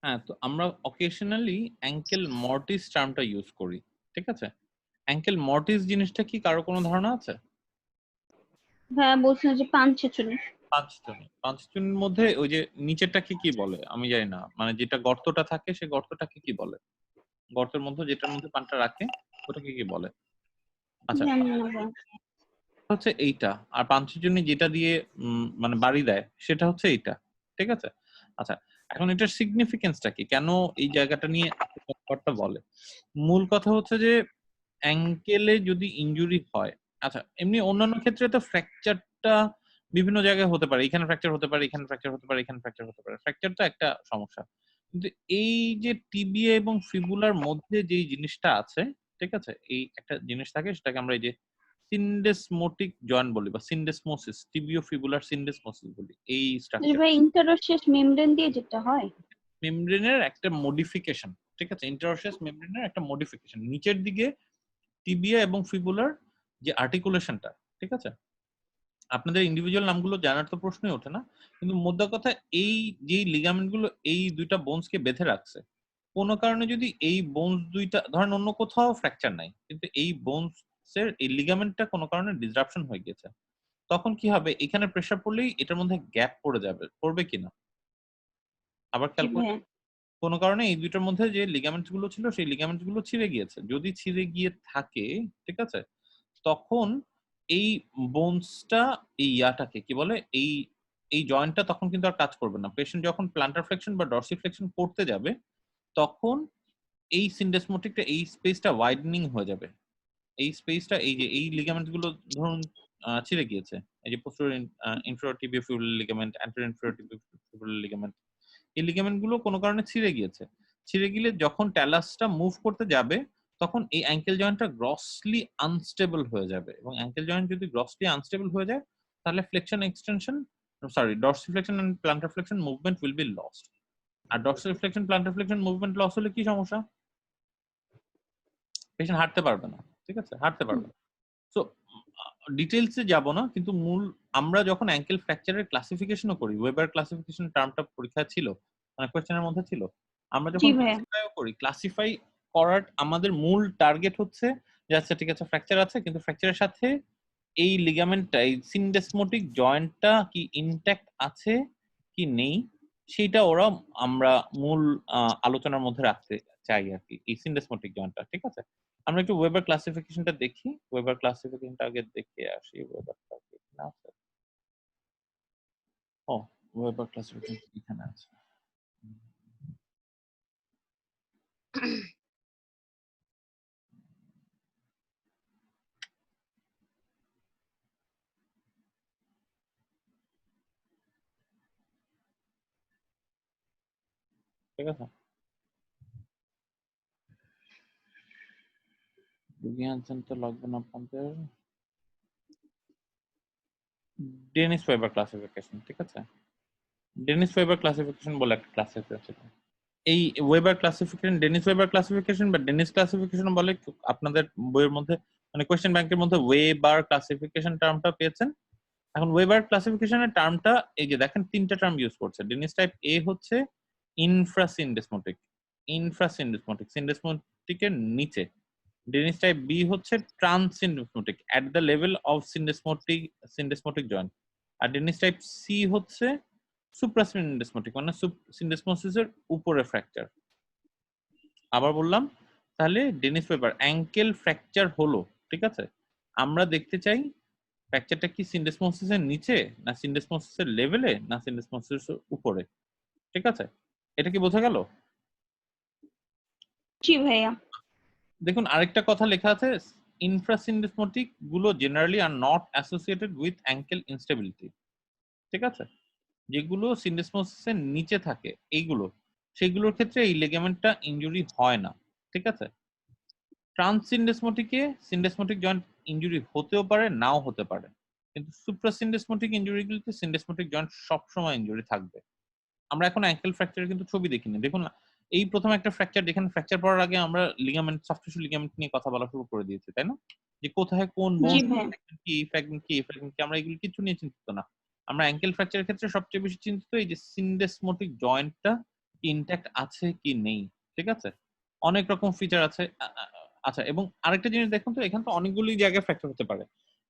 হ্যাঁ, তো আমরা অকেশনালি অ্যাঙ্কেল মর্টিস টার্মটা ইউজ করি। ঠিক আছে? অ্যাঙ্কেল মর্টিস জিনিসটা কি কারো কোনো ধারণা আছে? ভাইয়া বলছিলেন যে পাঞ্চেচুনি। পাঁচজনী। পাঁচজনীর মধ্যে ওই যে নিচেরটাকে কি বলে? আমি জানি না। মানে যেটা গর্তটা থাকে সে গর্তটাকে কি বলে? গর্তের মধ্যে যেটার মধ্যে পানটা রাখে ওটাকে কি বলে? আচ্ছা, জানি না ভাইয়া। হচ্ছে এইটা। আর পাঞ্চজনী যেটা দিয়ে মানে বাড়ি দেয় সেটা হচ্ছে এইটা। ঠিক আছে? আচ্ছা, এখন এটার সিগনিফিকেন্সটা কি? কেন এই জায়গাটা নিয়ে এত কথাবার্তা বলে? মূল কথা হচ্ছে যে অ্যাঙ্কেলে যদি ইনজুরি হয়, আচ্ছা এমনি অন্যান্য ক্ষেত্রে তো ফ্র্যাকচারটা বিভিন্ন জায়গায় হতে পারে। এখানে ফ্র্যাকচার হতে পারে, এখানে ফ্র্যাকচার হতে পারে, এখানে ফ্র্যাকচার হতে পারে। ফ্র্যাকচার তো একটা সমস্যা। কিন্তু এই যে টিবিয়া এবং ফিবুলার মধ্যে যেই জিনিসটা আছে, ঠিক আছে? এই একটা জিনিস থাকে সেটাকে আমরা এই যে সিন্ডেসমোটিক জয়েন্ট বলি বা সিন্ডেসমোসিস, টিবিও ফিবুলার সিন্ডেসমোসিস বলি। এই স্ট্রাকচার ভাই ইন্টারোসিয়াস মেমব্রেন দিয়ে যেটা হয়। মেমব্রেনের একটা মডিফিকেশন। ঠিক আছে? ইন্টারওসিয়াস মেমব্রেনের একটা মডিফিকেশন। নিচের দিকে টিবিয়া এবং ফিবুলার যে আর্টিকুলেশনটা, ঠিক আছে? আপনাদের ইন্ডিভিজুয়াল নামগুলো জানার তো প্রশ্নই ওঠে না। কিন্তু মোদ্দা কথা এই যেই লিগামেন্ট গুলো এই ২ টা বোনসকে বেঁধে রাখছে। কোন কারণে যদি এই বোনস ২ টা ধরেন অন্য কোথাও ফ্র্যাকচার নাই। কিন্তু এই বোনস এর এই লিগামেন্টটা কোন কারণে ডিসরাপশন হয়ে গিয়েছে। তখন কি হবে? এখানে প্রেসার পড়লেই এটার মধ্যে গ্যাপ পড়ে যাবে। পড়বে কিনা? আবার জি খেয়াল করে ভাইয়া। কোন কারণে এই ২ টার মধ্যে যে লিগামেন্টস গুলো ছিল সেই লিগামেন্টস গুলো ছিঁড়ে গিয়েছে। যদি ছিঁড়ে গিয়ে থাকে, ঠিক আছে? তখন এই বোনসটা এই ইয়াটাকে কি বলে? এই জয়েন্টটা তখন কিন্তু আর কাজ করবে না। পেশেন্ট যখন প্ল্যান্টার ফ্লেকশন বা ডর্সিফ্লেকশন করতে যাবে, তখন এই সিন্ডেসমোটিকটা এই স্পেসটা ওয়াইডেনিং হয়ে যাবে। এই স্পেসটা এই যে এই লিগামেন্ট গুলো ধরুন ছিঁড়ে গিয়েছে। এই যে posterior inferior tibiofibular ligament, anterior inferior tibiofibular ligament. এই লিগামেন্ট গুলো কোন কারণে ছিঁড়ে গিয়েছে। ছিঁড়ে গেলে যখন ট্যালাসটা মুভ করতে যাবে, তখন এই অ্যাঙ্কেল জয়েন্টটা গ্রসলি আনস্টেবল হয়ে যাবে এবং অ্যাঙ্কেল জয়েন্ট যদি গ্রসলি আনস্টেবল হয়ে যায়, তাহলে flexion extension sorry dorsiflexion and plantar flexion movement will be lost. আর dorsiflexion plantar flexion movement loss হলে কি সমস্যা? পেশেন্ট হাঁটতে পারবে না। ঠিক আছে? হাঁটতে পারবে না। সো ডিটেইলস এ যাব না। কিন্তু মূল আমরা যখন অ্যাঙ্কেল ফ্র্যাকচারের ক্লাসিফিকেশন ও করি, ওয়েবার ক্লাসিফিকেশন টার্মটা পরীক্ষায় ছিল। মানে কোয়েশ্চেন এর মধ্যে ছিল। আমরা জি যখন ভাইয়া। ক্লাসিফাই ও করি, ক্লাসিফাই করার আমাদের মূল টার্গেট হচ্ছে যে আচ্ছা ঠিক আছে ফ্র্যাকচার আছে কিন্তু ফ্র্যাকচারের সাথে এই লিগামেন্টটা এই সিনডেসমোটিক জয়েন্টটা কি ইনট্যাক্ট আছে কি নেই সেটা ওরা আমরা মূল আলোচনার মধ্যে রাখতে চাই আরকি। এই সিনডেসমোটিক জয়েন্টটা। ঠিক আছে? আমরা একটু ওয়েবার ক্লাসিফিকেশনটা দেখি। ওয়েবার ক্লাসিফিকেশনটা আগে দেখে আসি। ওয়েবারটা এখানে আছে। ও ওয়েবার ক্লাসিফিকেশন এখানে আছে। ঠিক আছে? বিজ্ঞান তো লাগবে না আপনাদের। Danis Weber classification. ঠিক আছে? ডেনিস ওয়েবার ক্লাসিফিকেশন বলে একটা ক্লাসিফিকেশন আছে। এই Weber classification Danis Weber classification বা ডেনিস ক্লাসিফিকেশন বলে আপনাদের বইয়ের মধ্যে মানে কোয়েশ্চেন ব্যাংকের মধ্যে ওয়েবার ক্লাসিফিকেশন টার্মটা পেয়েছেন। এখন ওয়েবার ক্লাসিফিকেশনের টার্মটা এই যে দেখেন ৩ টা টার্ম ইউজ করছে। ডেনিস টাইপ এ হচ্ছে ইনফ্রাসিন্ডেসমোটিক। ইনফ্রাসিন্ডেসমোটিক, সিন্ডেসমোটিকের নিচে। ডেনিস টাইপ বি হচ্ছে transsyndesmotic at the level of syndesmotic joint. আর ডেনিস টাইপ সি হচ্ছে সুপ্রাসিন্ডেসমোটিক মানে সিন্ডেসমোসিসের উপরে ফ্র্যাকচার। আবার বললাম তাহলে ডেনিস ওয়েবার অ্যাঙ্কেল ফ্র্যাকচার হলো, ঠিক আছে? আমরা দেখতে চাই ফ্র্যাকচারটা কি সিন্ডেসমোসিসের নিচে না সিন্ডেসমোসিসের লেভেলে না সিন্ডেসমোসিসের উপরে। ঠিক আছে? এটা কি বোঝা গেল? জি ভাইয়া। দেখুন আরেকটা কথা লেখা আছে ইনফ্রাসিন্ডেসমোটিক গুলো generally are not associated with ankle instability. ঠিক আছে? যেগুলো সিন্ডেসমোসিসের নিচে থাকে এইগুলো সেগুলোর ক্ষেত্রে এই লিগামেন্টটা ইনজুরি হয় না। ঠিক আছে? ট্রান্সসিন্ডেসমোটিকে সিন্ডেসমোটিক জয়েন্ট ইনজুরি হতেও পারে নাও হতে পারে। কিন্তু সুপ্রাসিন্ডেসমোটিক ইনজুরিগুলোতে সিন্ডেসমোটিক জয়েন্ট সবসময় ইনজুরি থাকবে। আমরা এখন অ্যাঙ্কেল ফ্র্যাকচারের কিন্তু ছবি দেখিনি। দেখুন না, এই ১ম একটা ফ্র্যাকচার যেখানে ফ্র্যাকচার পড়ার আগে আমরা লিগামেন্ট সফট টিস্যু লিগামেন্ট নিয়ে কথা বলা শুরু করে দিয়েছি, তাই না? যে কোথায় কোন বোন জি ভাইয়া। কি, এই ফ্র্যাগমেন্ট কি, এই ফ্র্যাগমেন্ট কি আমরা এগুলো কিছু নিয়ে চিন্তিত না। আমরা অ্যাঙ্কেল ফ্র্যাকচারের ক্ষেত্রে সবচেয়ে বেশি চিন্তিত এই যে সিন্ডেসমোটিক জয়েন্টটা ইনট্যাক্ট আছে কি নেই, ঠিক আছে? অনেক রকম ফিচার আছে। আচ্ছা, এবং আরেকটা জিনিস দেখুন তো, এখানে তো অনেকগুলি জায়গায় ফ্র্যাকচার হতে পারে।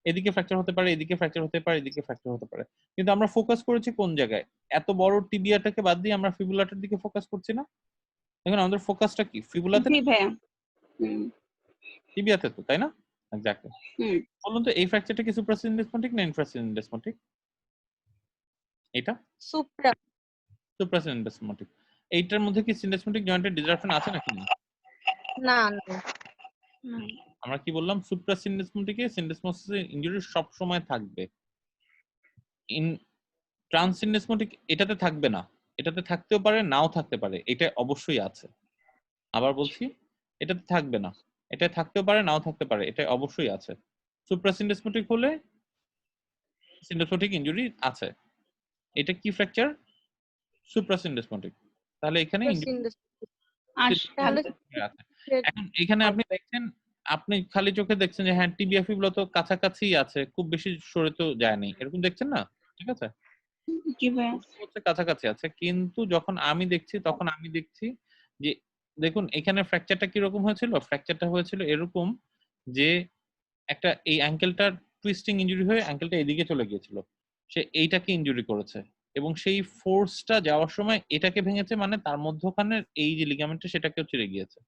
এদিকে ফ্র্যাকচার হতে পারে, এদিকে ফ্র্যাকচার হতে পারে, এদিকে ফ্র্যাকচার হতে পারে। কিন্তু আমরা ফোকাস করেছি কোন জায়গায়? এত বড় টিবিয়াটাকে বাদ দিয়ে আমরা ফিবুলাটার দিকে ফোকাস করছি না? এখন আমাদের ফোকাসটা কি? ফিবুলাতে জি না ভাইয়া। হুম টিবিয়াতে তো, তাই না? এক্স্যাক্টলি। হুম। বলুন তো, এই ফ্র্যাকচারটা কি সুপ্রাসিনডেসমোটিক না ইনফ্রাসিনডেসমোটিক? এটা সুপ্রা। সুপ্রাসিনডেসমোটিক। এইটার মধ্যে কি সিনডেসমোটিক জয়েন্টের ডিসরাপশন আছে নাকি নেই? না নাই। আমরা কি বললাম? সুপ্রাসিনডেসমোটিকে সিনডেসমোসিসের ইনজুরি সব সময় থাকবে। ইন ট্রান্সিনডেসমোটিক এটাতে থাকবে না। এটাতে থাকতেও পারে, নাও থাকতে পারে। এটা অবশ্যই আছে। আবার বলছি, এটাতে থাকবে না। এটা থাকতেও পারে, নাও থাকতে পারে। এটা অবশ্যই আছে। সুপ্রাসিনডেসমোটিক হলে সিনডেসমোটিক ইনজুরি আছে। এটা কি ফ্র্যাকচার? সুপ্রাসিনডেসমোটিক। তাহলে এখানে ইনজুরি তাহলে আছে। এখন এখানে আপনি দেখছেন, আপনি খালি চোখে দেখছেন যে হ্যাঁ টিবিয়া ফিবুলা তো কাছাকাছি আছে, খুব বেশি সরে তো যায়নি, এরকম দেখছেন না? ঠিক আছে, জি ভাইয়া। হচ্ছে কাছাকাছি আছে। কিন্তু যখন আমি দেখছি তখন আমি দেখছি যে দেখুন এখানে ফ্র্যাকচারটা কিরকম হয়েছিল? ফ্র্যাকচারটা হয়েছিল এরকম যে একটা এই অ্যাঙ্কেলটার টুইস্টিং ইনজুরি হয়ে অ্যাঙ্কেলটা এদিকে চলে গিয়েছিল। সে এইটাকে ইনজুরি করেছে এবং সেই ফোর্সটা যাওয়ার সময় এটাকে ভেঙেছে, মানে তার মধ্যখানের এই যে লিগামেন্টটা সেটাকেও ছিঁড়ে গিয়েছে।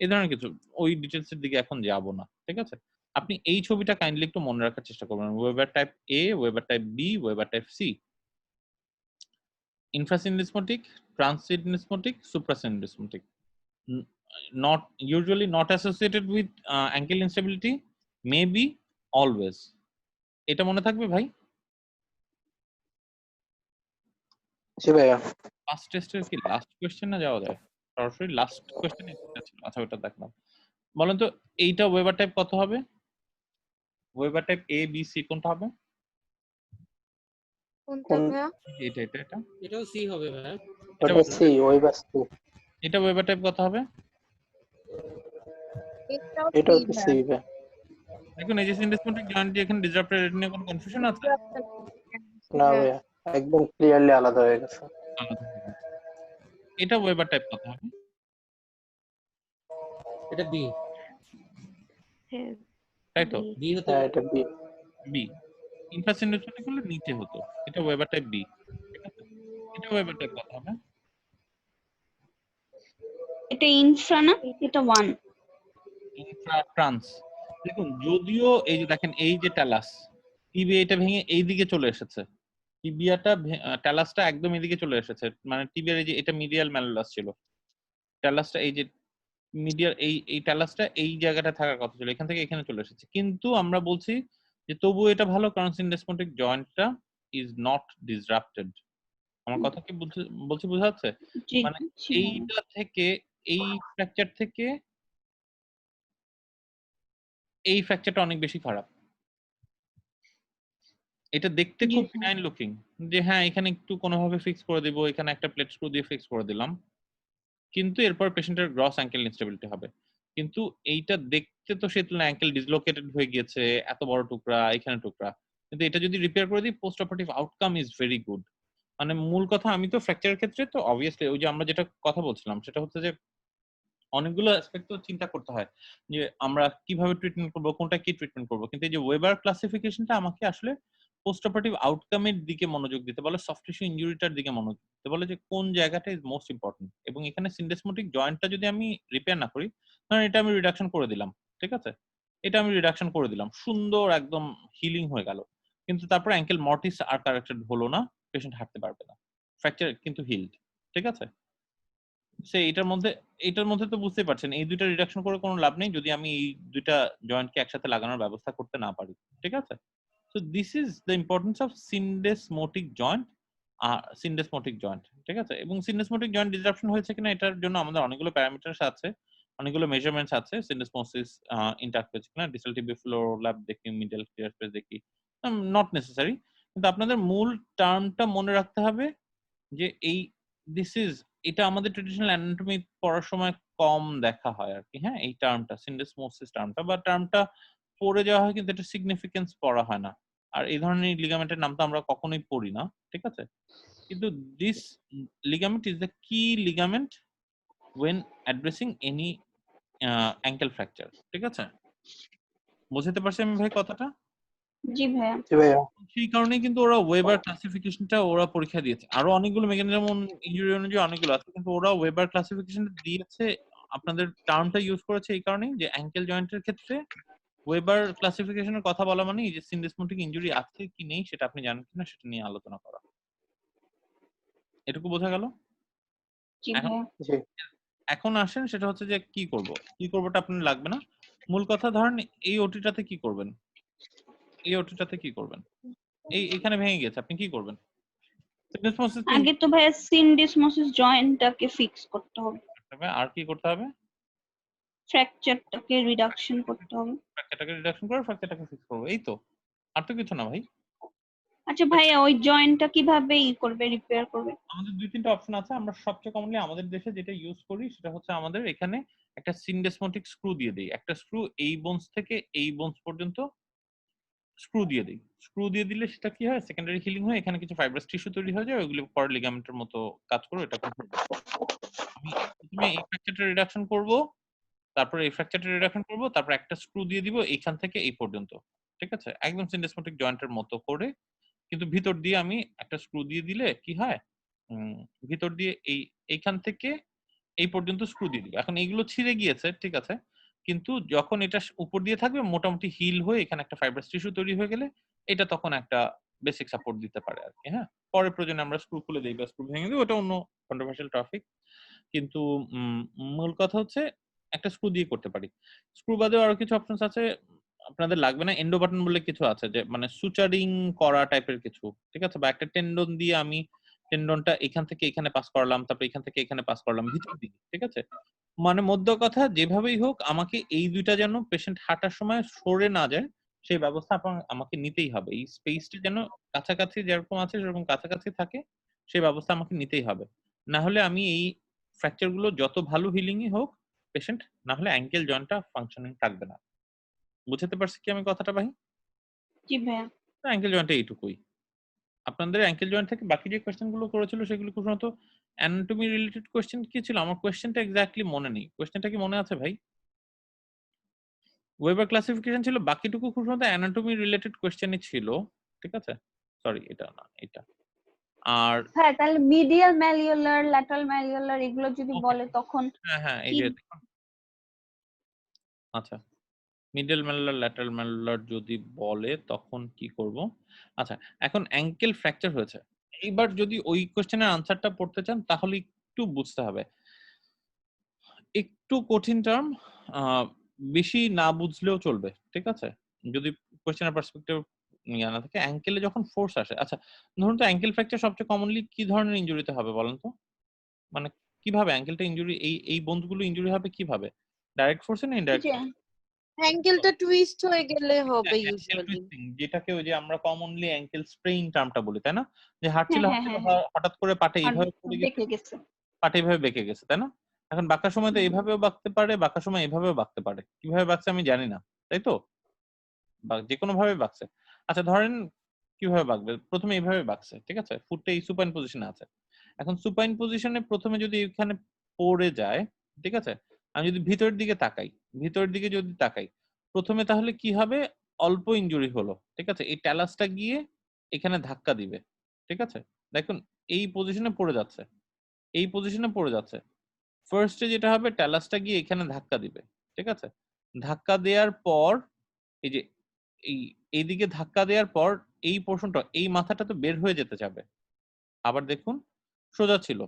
এই ধরনের কিছু। ওই ডিটেইলস এর দিকে এখন যাব না। ঠিক আছে? আপনি এই ছবিটা কাইন্ডলি একটু মনে রাখার চেষ্টা করবেন। Weber type A, Weber type B, Weber type C. Infrasyndesmotic, transsyndesmotic, suprasyndesmotic. Not usually not associated with ankle instability, maybe always. এটা মনে থাকবে ভাই? জি ভাইয়া। ফার্স্ট টেস্টের কি লাস্ট কোশ্চেনে যাওয়া যায়? সরাসরি লাস্ট কোশ্চেনে ছিল। আচ্ছা, ওটা দেখলাম। বলেন তো এইটা ওয়েবার টাইপ কত হবে? ওয়েবার টাইপ এ, বি, সি কোনটা হবে? কোনটা ভাইয়া? এটা এটা এটা এটাও সি হবে ভাইয়া। ওটা সি, ওয়েবার সি। এটা ওয়েবার টাইপ কত হবে? এটাও তো সি ভাইয়া। দেখুন এই যে সিনডেসমোটিক জয়েন্ট দিয়ে এখানে ডিসরাপ্টেড, এটা নিয়ে কোনো কনফিউশন আছে? না ভাইয়া, একদম ক্লিয়ারলি আলাদা হয়ে গেছে। আলাদা হয়ে গেছে। এটা ওয়েবার টাইপ কত হবে? এটা বি। তাই তো? বি হতে হ্যাঁ, পারে। এটা বি। বি। ইনফ্রাসিনডেসমোটিক হলে নিচে হতো। এটা ওয়েবার টাইপ বি। ঠিক আছে? এটা ওয়েবার টাইপ কত হবে? এটা ইনফ্রা না, এটা 1। Infra trans. দেখুন যদিও এই যে দেখেন এই যে ট্যালাস, টিবিয়া এটা ভেঙে এই দিকে চলে এসেছে। টিবিয়াটা ট্যালাসটা একদম এদিকে চলে এসেছে। মানে টিবিয়ার এই যে এটা মিডিয়াল ম্যালুলাস ছিল। ট্যালাসটা এই যে মিডিয়ার এই ট্যালাসটা এই জায়গাটা থাকার কথা ছিল, এখান থেকে এখানে চলে এসেছে। কিন্তু আমরা বলছি যে তবুও এটা ভালো, কারণ সিনডেসমোটিক জয়েন্টটা ইজ নট ডিসরাপ্টেড। আমার কথা কি বলছি বোঝা যাচ্ছে? জি মানে জি ভাইয়া। এইটা থেকে, এই ফ্র্যাকচার থেকে এই ফ্র্যাকচারটা অনেক বেশি খারাপ। এটা দেখতে জি খুব স্যার। ফাইন লুকিং যে হ্যাঁ এখানে একটু কোনোভাবে ফিক্স করে দিব, এখানে একটা প্লেট স্ক্রু দিয়ে ফিক্স করে দিলাম, কিন্তু এরপর পেশেন্টের গ্রস অ্যাঙ্কেল ইনস্টেবিলিটি হবে। কিন্তু এইটা দেখতে তো সে তুলনায় অ্যাঙ্কেল ডিসলোকেটেড হয়ে গিয়েছে, এত বড় টুকরা, এখানে টুকরা। কিন্তু এটা যদি রিপেয়ার করে দিই, post operative outcome is very good. মানে মূল কথা, আমি তো ফ্র্যাকচারের ক্ষেত্রে তো অবভিয়াসলি ওই যে আমরা যেটা কথা বলছিলাম সেটা হচ্ছে যে অনেকগুলো অ্যাসপেক্ট তো চিন্তা করতে হয় যে আমরা কিভাবে ট্রিটমেন্ট করব, কোনটা কি ট্রিটমেন্ট করব। কিন্তু এই যে ওয়েবার ক্লাসিফিকেশনটা আমাকে আসলে পোস্ট অপারেটিভ আউটকামের দিকে মনোযোগ দিতে বলে, সফট টিস্যু ইনজুরিটার দিকে মনোযোগ দিতে বলে, যে কোন জায়গাটা ইজ মোস্ট ইম্পর্টেন্ট। এবং এখানে সিনডেসমোটিক জয়েন্টটা যদি আমি রিপেয়ার না করি, ধরেন এটা আমি রিডাকশন করে দিলাম, ঠিক আছে, এটা আমি রিডাকশন করে দিলাম, সুন্দর একদম হিলিং হয়ে গেল, কিন্তু তারপর অ্যাঙ্কেল মর্টিস আর কারেক্টেড হলো না, পেশেন্ট হাঁটতে পারবে না, ফ্র্যাকচার কিন্তু হিলড, ঠিক আছে। সে এটার মধ্যে তো বুঝতেই পারছেন এই দুইটা রিডাকশন করে কোনো লাভ নেই যদি আমি এই দুইটা জয়েন্টকে একসাথে লাগানোর ব্যবস্থা করতে না পারি, ঠিক আছে। So this is the importance of syndesmotic joint. Syndesmotic joint, ঠিক আছে। এবং সিনডেসমোটিক জয়েন্ট ডিসরাপশন হয়েছে কিনা এটার জন্য আমাদের অনেকগুলো প্যারামিটারস আছে, অনেকগুলো মেজারমেন্টস আছে। সিনডেসমোসিস ইন্টাক্ট হয়েছে কিনা, ডিসটাল টিবিয়াল ফ্লোর ল্যাব দেখি, মিডল ক্লিয়ার স্পেস দেখি, নট নেসেসারি। কিন্তু আপনাদের মূল টার্মটা মনে রাখতে হবে যে এটা আমাদের ট্রেডিশনাল অ্যানাটমি পড়ার সময় কম দেখা হয় আর কি। হ্যাঁ, এই টার্মটা সিনডেসমোসিস টার্মটা বা টার্মটা পড়ে যাওয়া হয়, কিন্তু এটা সিগনিফিকেন্স পড়া হয় না। আর এই ধরনের লিগামেন্টের নাম তো আমরা কখনোই পড়ি না, ঠিক আছে। কিন্তু this ligament is the key ligament when addressing any ankle fracture, ঠিক আছে? বুঝতে পারছি আমি ভাই কথাটা? জি ভাইয়া। জি ভাইয়া। সেই কারণেই কিন্তু ওরা ওয়েবার ক্লাসিফিকেশনটা ওরা পরীক্ষা দিয়েছে। আরো অনেকগুলো মেকানিজম ইনজুরি অনুযায়ী অনেকগুলো আছে, কিন্তু ওরা ওয়েবার ক্লাসিফিকেশন দিয়েছে, আপনাদের টার্মটা ইউজ করেছে এই কারণেই যে অ্যাঙ্কেল জয়েন্টের ক্ষেত্রে ওয়েবার ক্লাসিফিকেশনের কথা বলা মানে এই যে সিনডেসমোটিক ইনজুরি আছে কি নেই সেটা আপনি জানেন কিনা সেটা নিয়ে আলোচনা করা। এটুকু বোঝা গেল? জি এখন ভাইয়া। জি এখন আসেন সেটা হচ্ছে যে কি করব, কি করবোটা আপনার লাগবে না। মূল কথা ধরেন এই ওটিটাতে কি করবেন, এই ওটিটাতে কি করবেন, এখানে ভেঙে গেছে, আপনি কি করবেন? সিনডেসমোসিস আগে তো ভাইয়া সিনডিসমোসিস জয়েন্টটাকে ফিক্স করতে হবে, আর কি করতে হবে? ফ্র্যাকচারটাকে রিডাকশন করতে হবে। ফ্র্যাকচারটাকে রিডাকশন করে ফ্র্যাকচারটাকে ফিক্স করবো, এই তো, আর তো কিছু না ভাই। আচ্ছা ভাইয়া, ওই জয়েন্টটা কিভাবে করবে, রিপেয়ার করবে? আমাদের দুই তিনটা অপশন আছে। আমরা সবচেয়ে কমনলি আমাদের দেশে যেটা ইউজ করি সেটা হচ্ছে আমাদের এখানে একটা সিনডেসমোটিক স্ক্রু দিয়ে দিই। একটা স্ক্রু এই বোনস থেকে এই বোনস পর্যন্ত স্ক্রু দিয়ে দিই। স্ক্রু দিয়ে দিলে সেটা কি হয়, সেকেন্ডারি হিলিং হয়, এখানে কিছু ফাইব্রাস টিস্যু তৈরি হয়ে যায়, ওইগুলো পরে লিগামেন্টের মতো কাজ করে এটা কন্ট্রোল করে। আমি প্রথমে এই ফ্র্যাকচারটা রিডাকশন করব, তারপরে এই ফ্র্যাকচারটা রিডাকশন করব, তারপর একটা স্ক্রু দিয়ে দিব এইখান থেকে এই পর্যন্ত, ঠিক আছে? একদম সিনডেসমোটিক জয়েন্টের মতো করে, কিন্তু ভিতর দিয়ে আমি একটা স্ক্রু দিয়ে দিলে কি হয়, ভিতর দিয়ে এইখান থেকে এই পর্যন্ত স্ক্রু দিয়ে দিব। এখন এইগুলো ছিঁড়ে গিয়েছে, ঠিক আছে, কিন্তু যখন এটা উপর দিয়ে থাকবে মোটামুটি হিল হয়ে এখানে একটা ফাইব্রাস টিস্যু তৈরি হয়ে গেলে এটা তখন একটা বেসিক সাপোর্ট দিতে পারে আর কি। হ্যাঁ, পরে প্রয়োজনে আমরা স্ক্রু খুলে দিই বা স্ক্রু ভেঙে দিই, ওটা অন্য কন্ট্রোভার্সিয়াল টপিক। কিন্তু মূল কথা হচ্ছে একটা স্ক্রু দিয়ে করতে পারি। স্ক্রু বাদেও আরো কিছু অপশনস আছে, আপনাদের লাগবে না। এন্ডো বাটন বলে কিছু আছে, যে মানে সুচারিং করা টাইপের কিছু, ঠিক আছে? বা একটা টেন্ডন দিয়ে আমি টেন্ডনটা এখান থেকে এখানে পাস করালাম, তারপর এখান থেকে এখানে পাস করলাম ভিতর দিকে, ঠিক আছে? মানে মধ্য কথা যেভাবেই হোক আমাকে এই দুইটা যেন পেশেন্ট হাঁটার সময় সরে না যায় সেই ব্যবস্থা আমাকে নিতেই হবে। এই স্পেসটা যেন কাছাকাছি যেরকম আছে সেরকম কাছাকাছি থাকে, সেই ব্যবস্থা আমাকে নিতেই হবে। না হলে আমি এই ফ্র্যাকচার গুলো যত ভালো হিলিংই হোক, পেশেন্ট না হলে অ্যাঙ্কেল জয়েন্টটা ফাংশনিং থাকবে না। বুঝতে পারছি কি আমি কথাটা ভাই? জি ভাইয়া। অ্যাঙ্কেল জয়েন্টে এইটুকুই। আপনাদের অ্যাঙ্কেল জয়েন্ট থেকে বাকি যে কোয়েশ্চেন গুলো করেছিল সেগুলো খুব সম্ভবত অ্যানাটমি রিলেটেড কোয়েশ্চেন কি ছিল? আমার কোয়েশ্চেনটা এক্স্যাক্টলি মনে নেই। কোয়েশ্চেনটা কি মনে আছে ভাই? ওয়েবার ক্লাসিফিকেশন ছিল, বাকিটুকু খুব সম্ভবত অ্যানাটমি রিলেটেড কোয়েশ্চেনই ছিল, ঠিক আছে? সরি, এটা না, এটা। আর হ্যাঁ, তাহলে মিডিয়াল ম্যালিওলার, ল্যাটারাল ম্যালিওলার এগুলো যদি ওকে, বলে তখন হ্যাঁ এই কি? যে দেখুন, আচ্ছা, মিডল ম্যালুলার ল্যাটারাল ম্যালুলার যদি বলে তখন কি করব? আচ্ছা, এখন অ্যাঙ্কেল ফ্র্যাকচার হয়েছে, এইবার যদি ওই কোশ্চেনের আনসারটা পড়তে চান তাহলে একটু বুঝতে হবে, একটু কঠিন টার্ম, বেশি না বুঝলেও চলবে, ঠিক আছে? যদি কোশ্চেনের পার্সপেক্টিভ না থাকে। অ্যাঙ্কেলে যখন ফোর্স আসে, আচ্ছা ধরুন তো অ্যাঙ্কেল ফ্র্যাকচার সবচেয়ে কমনলি কি ধরনের ইনজুরিতে হবে বলেন তো? মানে কিভাবে অ্যাঙ্কেলটা ইনজুরি, এই বোনস গুলো ইনজুরি হবে কিভাবে? ডাইরেক্ট ফোর্সে না ইনডাইরেক্ট? যে অ্যাঙ্গেলটা টুইস্ট হয়ে গেলে হবে অ্যাঙ্কেল ইউজুয়ালি। টুইস্টিং, যেটাকে ওই যে আমরা কমনলি অ্যাঙ্কেল স্প্রেইন টার্মটা বলি, তাই না? যে হাঁটছিল হ্যাঁ হাঁটছিল হ্যাঁ হ্যাঁ, হঠাৎ করে পাটা আর এইভাবে পড়ে গেছে, দেখে গেছে। পাটা এইভাবে বেঁকে গেছে, তাই না? এখন বাঁকার সময় তো এইভাবেও বাঁকতে পারে, বাঁকার সময় এভাবেও বাঁকতে পারে। কিভাবে বাঁকছে আমি জানি না, তাই তো? বা যেকোনো ভাবে বাঁকছে। আচ্ছা ধরেন কিভাবে বাঁকবে? প্রথমে এইভাবে বাঁকছে, ঠিক আছে? ফুটটা এই সুপাইন পজিশনে আছে। এখন সুপাইন পজিশনে প্রথমে যদি এখানে পড়ে যায়, ঠিক আছে? আমি যদি ভিতরের দিকে তাকাই, ভিতরের দিকে যদি তাকাই, প্রথমে তাহলে কি হবে? অল্প ইনজুরি হলো, ঠিক আছে? এই ট্যালাসটা গিয়ে এখানে ধাক্কা দিবে, ঠিক আছে? দেখুন এই পজিশনে পড়ে যাচ্ছে, এই পজিশনে পড়ে যাচ্ছে। ফার্স্টে যেটা হবে ট্যালাসটা গিয়ে এখানে ধাক্কা দিবে, ঠিক আছে? ধাক্কা দেওয়ার পর এই যে এই এইদিকে ধাক্কা দেওয়ার পর এই পোর্শনটা, এই মাথাটা তো বের হয়ে যেতে যাবে। আবার দেখুন সোজা ছিল,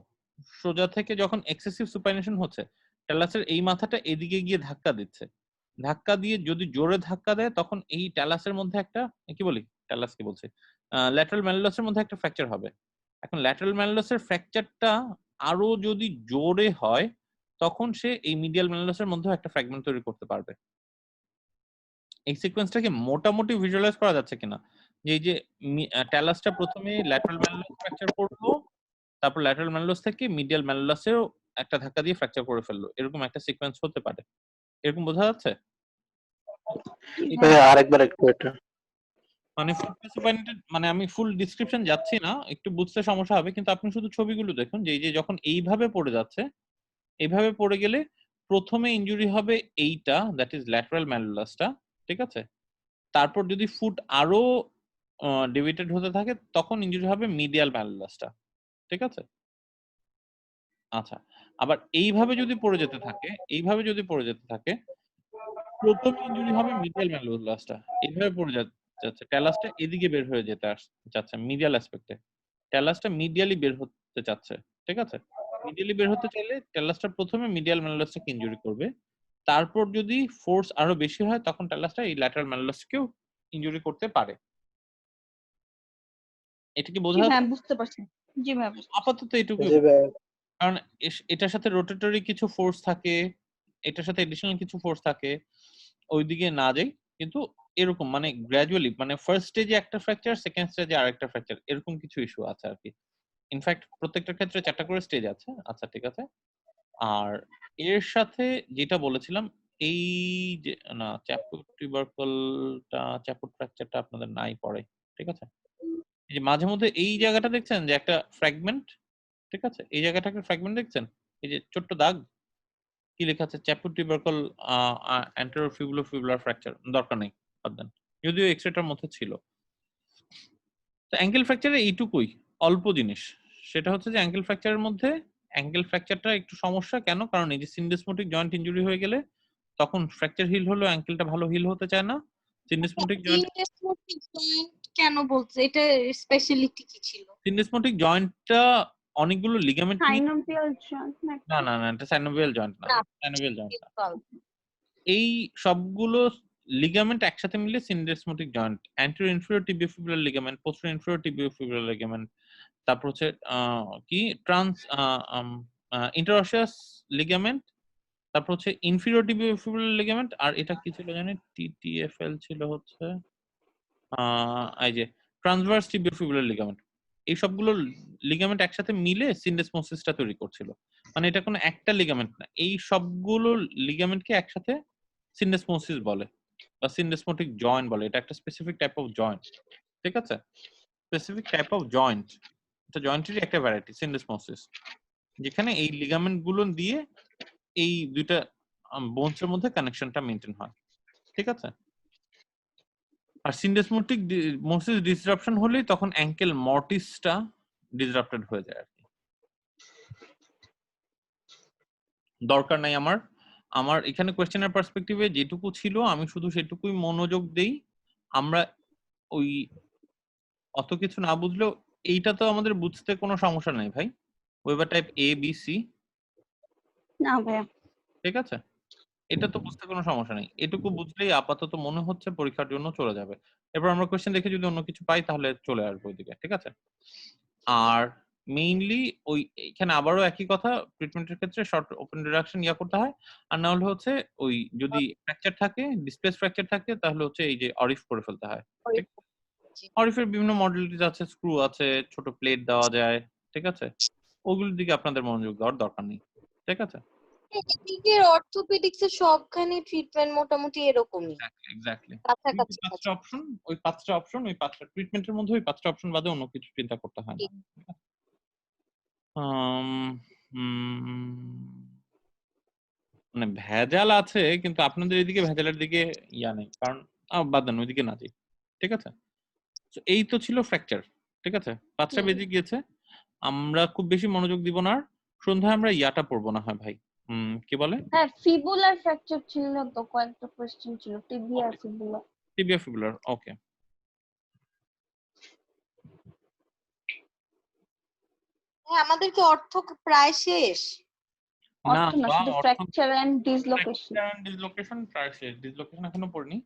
সোজা থেকে যখন এক্সেসিভ সুপাইনেশন হচ্ছে, ট্যালাসের এই মাথাটা এদিকে গিয়ে ধাক্কা দিচ্ছে। ধাক্কা দিয়ে যদি জোরে ধাক্কা দেয় তখন এই ট্যালাসের মধ্যে একটা, কি বলি ট্যালাস কি বলছে, ল্যাটারাল ম্যালুলাসের মধ্যে একটা ফ্র্যাকচার হবে। এখন ল্যাটারাল ম্যালুলাসের ফ্র্যাকচারটা আরো যদি জোরে হয় তখন সে এই মিডিয়াল ম্যালুলাসের মধ্যেও একটা ফ্র্যাগমেন্ট তৈরি করতে পারবে। এই সিকোয়েন্সটাকে মোটামুটি ভিজুয়ালাইজ করা যাচ্ছে কিনা? যে এই যে ট্যালাসটা প্রথমে ল্যাটারাল ম্যালুলাস ফ্র্যাকচার করলো, তারপর ল্যাটারাল ম্যালুলাস থেকে মিডিয়াল ম্যালুলাসেও একটা ধাক্কা দিয়ে ফ্র্যাকচার করে ফেললো, এরকম একটা সিকোয়েন্স হতে পারে। এরকম বোঝা যাচ্ছে? জি এটা ভাইয়া। ভাইয়া আরেকবার একটু এটা মানে ফুড প্যাসিভ মানে আমি ফুল ডিসক্রিপশন যাচ্ছি না, একটু বুঝতে সমস্যা হবে, কিন্তু আপনি শুধু ছবিগুলো দেখুন যে এই যে যখন এইভাবে পড়ে যাচ্ছে, এইভাবে পড়ে গেলে প্রথমে ইনজুরি হবে এইটা, দ্যাট ইজ ল্যাটারাল ম্যালুলাসটা, ঠিক আছে? তারপর যদি ফুট আরো ডেভিয়েটেড হতে থাকে তখন ইনজুরি হবে মিডিয়াল ম্যালুলাসটা, ঠিক আছে? আচ্ছা, আবার এইভাবে যদি পড়ে যেতে থাকে, এইভাবে যদি পড়ে যেতে থাকে, প্রথম ইনজুরি হবে মিডিয়াল ম্যালুলাসটা, এইভাবে পড়ে যাচ্ছে, ট্যালাসটা এদিকে বের হয়ে যাচ্ছে মিডিয়াল অ্যাসপেক্টে, ট্যালাসটা মিডিয়ালি বের হতে চাচ্ছে, ঠিক আছে? মিডিয়ালি বের হতে চাইলে ট্যালাসটা প্রথমে মিডিয়াল ম্যালুলাসটাকে ইনজুরি করবে, তারপর যদি ফোর্স আরো বেশি হয় তখন ট্যালাসটা এই ল্যাটারাল ম্যালুলাসকেও ইনজুরি করতে পারে। এটা কি জি বোঝা ভাইয়া যাচ্ছে? বুঝতে পারছি। জি ভাইয়া বুঝতে পারছি। আপাতত এটুকুই, জি ভাই, কারণ এটার সাথে রোটেটরি কিছু ফোর্স থাকে, এটার সাথে এডিশনাল কিছু ফোর্স থাকে, ওইদিকে না যাই, কিন্তু এরকম মানে গ্র্যাজুয়ালি মানে ফার্স্ট স্টেজে একটা ফ্র্যাকচার, সেকেন্ড স্টেজে আরেকটা ফ্র্যাকচার, এরকম কিছু ইস্যু আছে আর কি। ইনফ্যাক্ট প্রত্যেকটার ক্ষেত্রে 4টা করে স্টেজ আছে। আচ্ছা ঠিক আছে। আর এর সাথে যেটা বলেছিলাম, এই যে না চ্যাপুট টিউবারকলটা, চ্যাপুট ফ্র্যাকচারটা আপনাদের নাই পড়ে, ঠিক আছে? এই যে মাঝে মধ্যে এই জায়গাটা দেখছেন যে একটা ফ্র্যাগমেন্ট, ঠিক আছে? এই জায়গাটা একটা ফ্র্যাগমেন্ট দেখছেন, এই যে ছোট্ট দাগ, কি লেখা আছে? চ্যাপুট টিউবারকল অ্যান্টেরো ফিবুলার ফ্র্যাকচার, দরকার নেই, বাদ দেন। যদিও এক্সরেটার মধ্যে ছিল। তো অ্যাঙ্কেল ফ্র্যাকচারে এইটুকুই অল্প জিনিস, সেটা হচ্ছে যে অ্যাঙ্কেল ফ্র্যাকচারের মধ্যে অ্যাঙ্কেল ফ্র্যাকচারটা একটু সমস্যা কেন, কারণ এই যে সিনডেসমোটিক জয়েন্ট ইনজুরি হয়ে গেলে তখন ফ্র্যাকচার হিল হলেও অ্যাঙ্কেলটা ভালো হিল হতে চায় না। সিনডেসমোটিক জয়েন্ট, ইনডেসমোটিক জয়েন্ট কেন বলছে? এটা স্পেশালিটি কি ছিল? সিনডেসমোটিক জয়েন্টটা অনেকগুলো লিগামেন্ট নিয়ে, সাইনোভিয়াল জয়েন্ট না না না, এটা সাইনোভিয়াল জয়েন্ট না, না, সাইনোভিয়াল জয়েন্ট না, discal। এই সবগুলো লিগামেন্ট একসাথে মিলে syndesmotic joint, anterior inferior tibiofibular ligament, posterior inferior tibiofibular ligament, তারপর হচ্ছে কি ট্রান্স ইন্টারঅসিয়াস লিগামেন্ট, তারপর হচ্ছে ইনফেরিয়র টিবিওফিবুলার লিগামেন্ট, আর এটা কি ছিল জানি, টিটিএফএল ছিল হচ্ছে এই যে ট্রান্সভার্স টিবিওফিবুলার লিগামেন্ট। এই সবগুলো লিগামেন্ট একসাথে মিলে সিনডেসমোসিসটা তৈরি করছিল। মানে এটা কোনো একটা লিগামেন্ট না, এই সবগুলো লিগামেন্টকে একসাথে সিনডেসমোসিস বলে বা সিনডেসমোটিক জয়েন্ট বলে। এটা একটা স্পেসিফিক টাইপ অফ জয়েন্ট, ঠিক আছে? স্পেসিফিক টাইপ অফ জয়েন্ট, এটা জয়েন্টেরই একটা ভ্যারাইটি সিনডেসমোসিস, যেখানে এই লিগামেন্ট গুলো দিয়ে এই দুইটা বোনসের মধ্যে কানেকশনটা মেইনটেইন হয়, ঠিক আছে? আর সিনডেসমোটিক মোসিস ডিসরাপশন হলেই তখন অ্যাঙ্কেল মর্টিসটা ডিসরাপ্টেড হয়ে যায় আর কি। দরকার নাই আমার, আমার এখানে কোয়েশ্চেনের পার্সপেক্টিভে যেটুকু ছিল আমি শুধু সেটুকুই মনোযোগ দেই। আমরা ওই অত কিছু না বুঝলেও এইটা তো আমাদের বুঝতে কোনো সমস্যা নাই ভাই, weber type A B C, না ভাইয়া। ঠিক আছে? এটা তো বুঝতে কোনো সমস্যা নেই, এটুকু বুঝলেই আপাতত মনে হচ্ছে পরীক্ষার জন্য চলে যাবে। এরপর আমরা কোয়েশ্চেন দেখে যদি অন্য কিছু পাই তাহলে চলে আসবো ওইদিকে, ঠিক আছে? আর মেইনলি ওই এখানে আবারও একই কথা, ট্রিটমেন্টের ক্ষেত্রে শর্ট ওপেন রিডাকশন ইয়া করতে হয়, আর না হলে হচ্ছে ওই যদি ফ্র্যাকচার থাকে, ডিসপ্লেস ফ্র্যাকচার থাকে, তাহলে হচ্ছে এই যে অরিফ করে ফেলতে হয়। ঠিক? অরিফের বিভিন্ন মডেলিটিস আছে, স্ক্রু আছে, ছোট প্লেট দেওয়া যায়, ঠিক আছে? ওগুলোর দিকে আপনাদের মনোযোগ দেওয়ার দরকার নেই, ঠিক আছে? এদিকে অর্থোপেডিক্স এর সবখানে ট্রিটমেন্ট মোটামুটি এরকমই, এক্স্যাক্টলি। কাছাকাছি পাঁচটা অপশন, ওই পাঁচটা ট্রিটমেন্টের মধ্যে ওই 5টা অপশন বাদে অন্য কিছু চিন্তা করতে হয় না। আম, মানে ভেজাল আছে, কিন্তু আপনাদের এদিকে ভেজালের দিকে ইয়া নেই, কারণ বাদ দেন ওইদিকে না যাই, ঠিক আছে? তো এই তো ছিল ফ্র্যাকচার, ঠিক আছে? 5টা বেজে গিয়েছে, আমরা খুব বেশি মনোযোগ দিব না আর। সন্ধ্যায় আমরা ইয়াটা পড়বো না হয় ভাই, কি বলে, হ্যাঁ ফিবুলার ফ্র্যাকচার ছিল তো, কয়েকটা কোশ্চেন ছিল টিবিয়া ফিবুলা। টিবিয়া ফিবুলার, ওকে। হ্যাঁ, আমাদের কি অর্থ প্রায় শেষ? না অর্থ না, বা শুধু ফ্র্যাকচার এন্ড ডিসলোকেশন। ডিসলোকেশন প্রায় শেষ, ডিসলোকেশন এখনো পড়নি।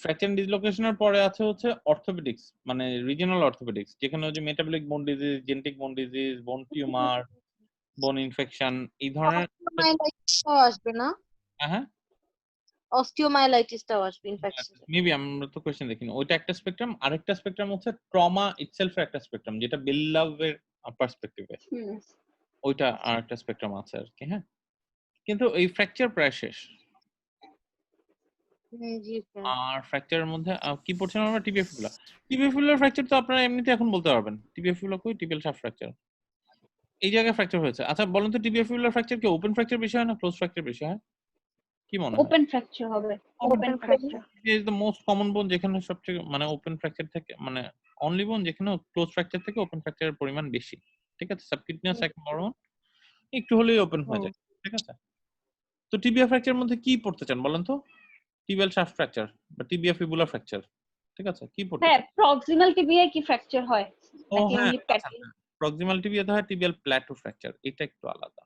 ফ্র্যাকচার ডিসলোকেশনের পরে আছে হচ্ছে অর্থোপেডিক্স, মানে রিজিওনাল অর্থোপেডিক্স, যেখানে হচ্ছে মেটাবলিক বোন ডিজিজ, জেনেটিক বোন ডিজিজ, বোন টিউমার, বোন ইনফেকশন, এই ধরনের। অস্টিওমাইলাইটিসটাও আসবে না? হ্যাঁ অস্টিওমাইলাইটিসটাও আসবে ইনফেকশন। মেবি, আমরা তো কোয়েশ্চেন দেখিনি। ওইটা একটা স্পেকট্রাম, আরেকটা স্পেকট্রাম হচ্ছে ট্রমা ইটসেলফ একটা স্পেকট্রাম, যেটা বেললাভের পার্সপেক্টিভে, ওইটা আরেকটা স্পেকট্রাম আছে আর কি। হ্যাঁ, কিন্তু এই ফ্র্যাকচার প্রায় শেষ। জি স্যার। আর ফ্র্যাকচারের মধ্যে কি পড়ছিলাম আমরা? Tibia fibula. Tibia fibular fracture তো আপনারা এমনিতে এখন বলতে পারবেন। টিবিয়া ফিবুলা কই? Tibial shaft fracture. এই জায়গায় ফ্র্যাকচার হয়েছে। আচ্ছা বলুন তো টিবিয়া ফিবুলার ফ্র্যাকচার কি ওপেন ফ্র্যাকচার বেশি হয় না ক্লোজ ফ্র্যাকচার বেশি হয়? কি মনে হয়? ওপেন ফ্র্যাকচার হবে। Open fracture. Is the most common বোন, যেখানে সবচেয়ে মানে ওপেন ফ্র্যাকচার থেকে মানে অনলি বোন যেখানে ক্লোজ ফ্র্যাকচার থেকে ওপেন ফ্র্যাকচারের পরিমাণ বেশি। ঠিক আছে? সাবকিউটেনিয়াস একটা বড় বোন একটু হলেই ওপেন হয়ে যায়। ঠিক আছে? তো টিবিয়া ফ্র্যাকচারের মধ্যে কি পড়তে চান বলেন তো? টিবিয়াল শাফট ফ্র্যাকচার বা টিবিয়া ফিবুলা ফ্র্যাকচার। ঠিক আছে? কি পড়তে হ্যাঁ, চান? প্রক্সিমাল টিবিয়ায় কি ফ্র্যাকচার হয় ও নাকি হ্যাঁ, এমনি আচ্ছা প্যাটি? প্রক্সিমাল টিবিয়াতে হয় টিবিয়াল প্ল্যাটো ফ্র্যাকচার। এটা একটু আলাদা।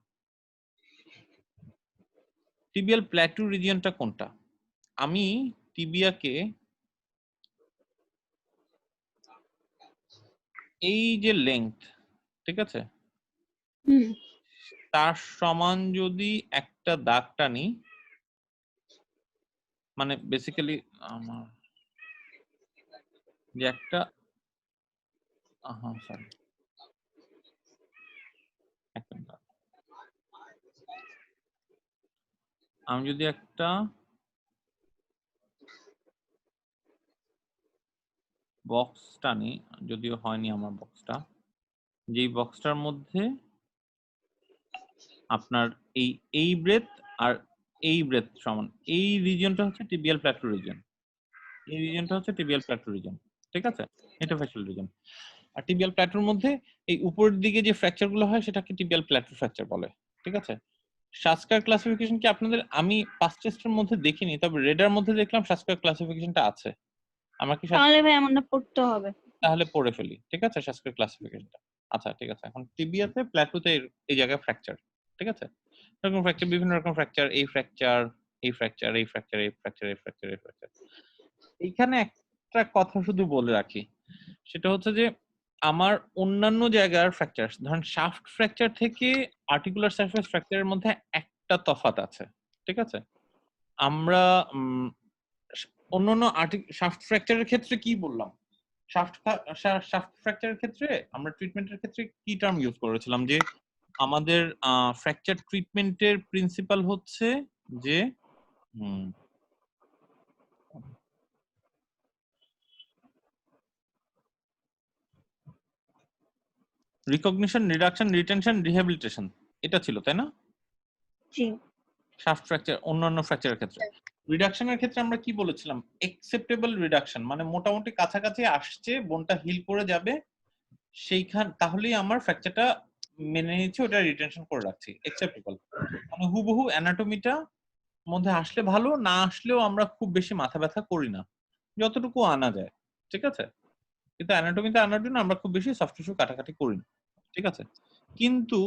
টিবিয়াল প্ল্যাটো রিজিয়নটা কোনটা? আমি টিবিয়াকে এই যে লেংথ, ঠিক আছে, হুম। তার সমান যদি একটা দাগ টানি, মানে বেসিক্যালি আমার যে একটা সরি একটা দাগ। আমি যদি একটা বক্স টানি, যদিও হয়নি আমার বক্সটা, যেই বক্সটার মধ্যে আপনার এই ব্রেথ আর এই ব্রেথ সমান, এই রিজিয়নটা হচ্ছে টিবিয়াল প্ল্যাটো রিজিয়ন। এই রিজিয়নটা হচ্ছে টিবিয়াল প্ল্যাটো রিজিয়ন। ঠিক আছে? এটা ফ্যাশিয়াল রিজিয়ন। আর টিবিয়াল প্ল্যাটোর মধ্যে এই উপরের দিকে যে ফ্র্যাকচার গুলো হয় সেটাকে টিবিয়াল প্ল্যাটো ফ্র্যাকচার বলে। ঠিক আছে? শাস্কার ক্লাসিফিকেশন কি আপনাদের, আমি পাস্ট টেস্টের মধ্যে দেখিনি, তবে রেডার মধ্যে দেখলাম শাস্কার ক্লাসিফিকেশনটা আছে। আমরা কি তাহলে ভাই আমাদের পড়তে হবে। তাহলে পড়ে ফেলি। ঠিক আছে? শাস্কার ক্লাসিফিকেশনটা। আচ্ছা ঠিক আছে। এখন টিবিয়াতে প্ল্যাটোতে এই জায়গায় ফ্র্যাকচার। ঠিক আছে? এরকম ফ্র্যাকচার, বিভিন্ন রকম ফ্র্যাকচার, এই ফ্র্যাকচার, এই ফ্র্যাকচার, এই ফ্র্যাকচার, এই ফ্র্যাকচার, এই ফ্র্যাকচার, এই ফ্র্যাকচার। এইখানে একটা কথা শুধু বলে রাখি, সেটা হচ্ছে যে আমার অন্যান্য জায়গার ফ্র্যাকচার, ধরেন শাফট ফ্র্যাকচার থেকে আর্টিকুলার সারফেস ফ্র্যাকচারের মধ্যে একটা তফাৎ আছে। ঠিক আছে? আমরা অন্যান্য শাফট ফ্র্যাকচারের ক্ষেত্রে কি বললাম? শাফট ফ্র্যাকচারের ক্ষেত্রে আমরা ট্রিটমেন্টের ক্ষেত্রে কি টার্ম ইউজ করেছিলাম, যে আমাদের ফ্র্যাকচার ট্রিটমেন্টের প্রিন্সিপাল হচ্ছে যে রিকগনিশন, রিডাকশন, রিটেনশন, রিহ্যাবিলিটেশন, এটা ছিল তাই না? জি। শাফট ফ্র্যাকচার অন্যান্য ফ্র্যাকচারের ক্ষেত্রে। রিডাকশনের ক্ষেত্রে আমরা কি বলেছিলাম? অ্যাকসেপ্টেবল রিডাকশন, মানে মোটামুটি কাছাকাছি আসছে, বোনটা হিল করে যাবে, সেইখান তাহলেই আমার ফ্র্যাকচারটা মেনে নিচ্ছে, ওটা রিটেনশন করে রাখছি, অ্যাকসেপ্টেবল। মানে হুবহু অ্যানাটমিটা মধ্যে আসলে ভালো, না আসলেও আমরা খুব বেশি মাথা ব্যথা করি না, যতটুকু আনা যায়। ঠিক আছে? কিন্তু অ্যানাটমিতে আনার জন্য আমরা খুব বেশি সফট টিস্যু কাটাকাটি করি না। ঠিক আছে? কিন্তু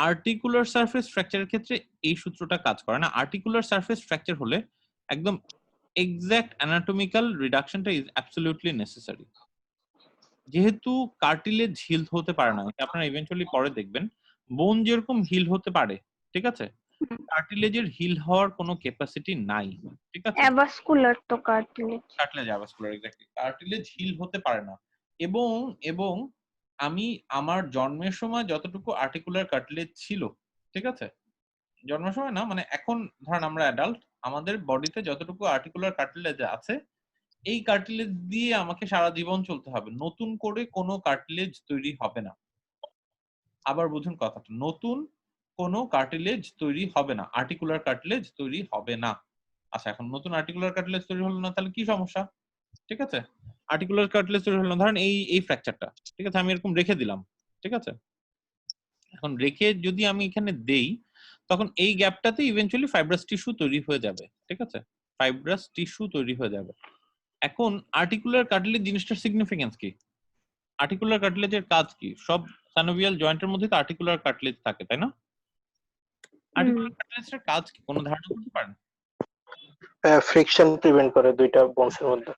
আর্টিকুলার সারফেস ফ্র্যাকচারের ক্ষেত্রে এই সূত্রটা কাজ করে না। আর্টিকুলার সারফেস ফ্র্যাকচার হলে একদম এক্সাক্ট অ্যানাটমিক্যাল রিডাকশনটা ইজ অ্যাবসলিউটলি নেসেসারি। যেহেতু কার্টিলেজ হিল হতে পারে না, এটা আপনারা ইভেন্চুয়ালি পরে দেখবেন, বোন যেরকম হিল হতে পারে, ঠিক আছে, কার্টিলেজের হিল হওয়ার কোনো ক্যাপাসিটি নাই। ঠিক আছে? অ্যাভাসকুলার তো cartilage. Cartilage avascular, exactly, cartilage heal হতে পারে না। এবং এবং আমি আমার জন্মের সময় যতটুকু আর্টিকুলার কার্টিলেজ ছিল, ঠিক আছে, জন্মের সময় না, মানে এখন ধরেন আমরা অ্যাডাল্ট, আমাদের বডিতে যতটুকু আর্টিকুলার কার্টিলেজ আছে, এই কার্টিলেজ দিয়ে আমাকে সারা জীবন চলতে হবে, নতুন করে কোনো কার্টিলেজ তৈরি হবে না। আবার বুঝুন কথাটা, নতুন কোনো কার্টিলেজ তৈরি হবে না, আর্টিকুলার কার্টিলেজ তৈরি হবে না। আচ্ছা, এখন নতুন আর্টিকুলার কার্টিলেজ তৈরি হলো না, তাহলে কি সমস্যা? ঠিক আছে? আর্টিকুলার কার্টিলেজ তৈরি হলো না, ধরেন এই ফ্র্যাকচারটা, ঠিক আছে, আমি এরকম রেখে দিলাম। ঠিক আছে? এখন রেখে যদি আমি এখানে দেই, তখন এই গ্যাপটাতে ইভেন্চুয়ালি ফাইব্রাস টিস্যু তৈরি হয়ে যাবে। ঠিক আছে? ফাইব্রাস টিস্যু তৈরি হয়ে যাবে। এখন আর্টিকুলার কার্টিলেজ জিনিসটার সিগনিফিকেন্স কি? আর্টিকুলার কার্টিলেজের কাজ কি? সব সানোভিয়াল জয়েন্টের মধ্যে তো আর্টিকুলার কার্টিলেজ থাকে, তাই না? আর্টিকুলার কার্টিলেজের কাজ কি কোনো ধারণা করতে পারেন? ফ্রিকশন প্রিভেন্ট করে দুইটা বোনসের মধ্যে।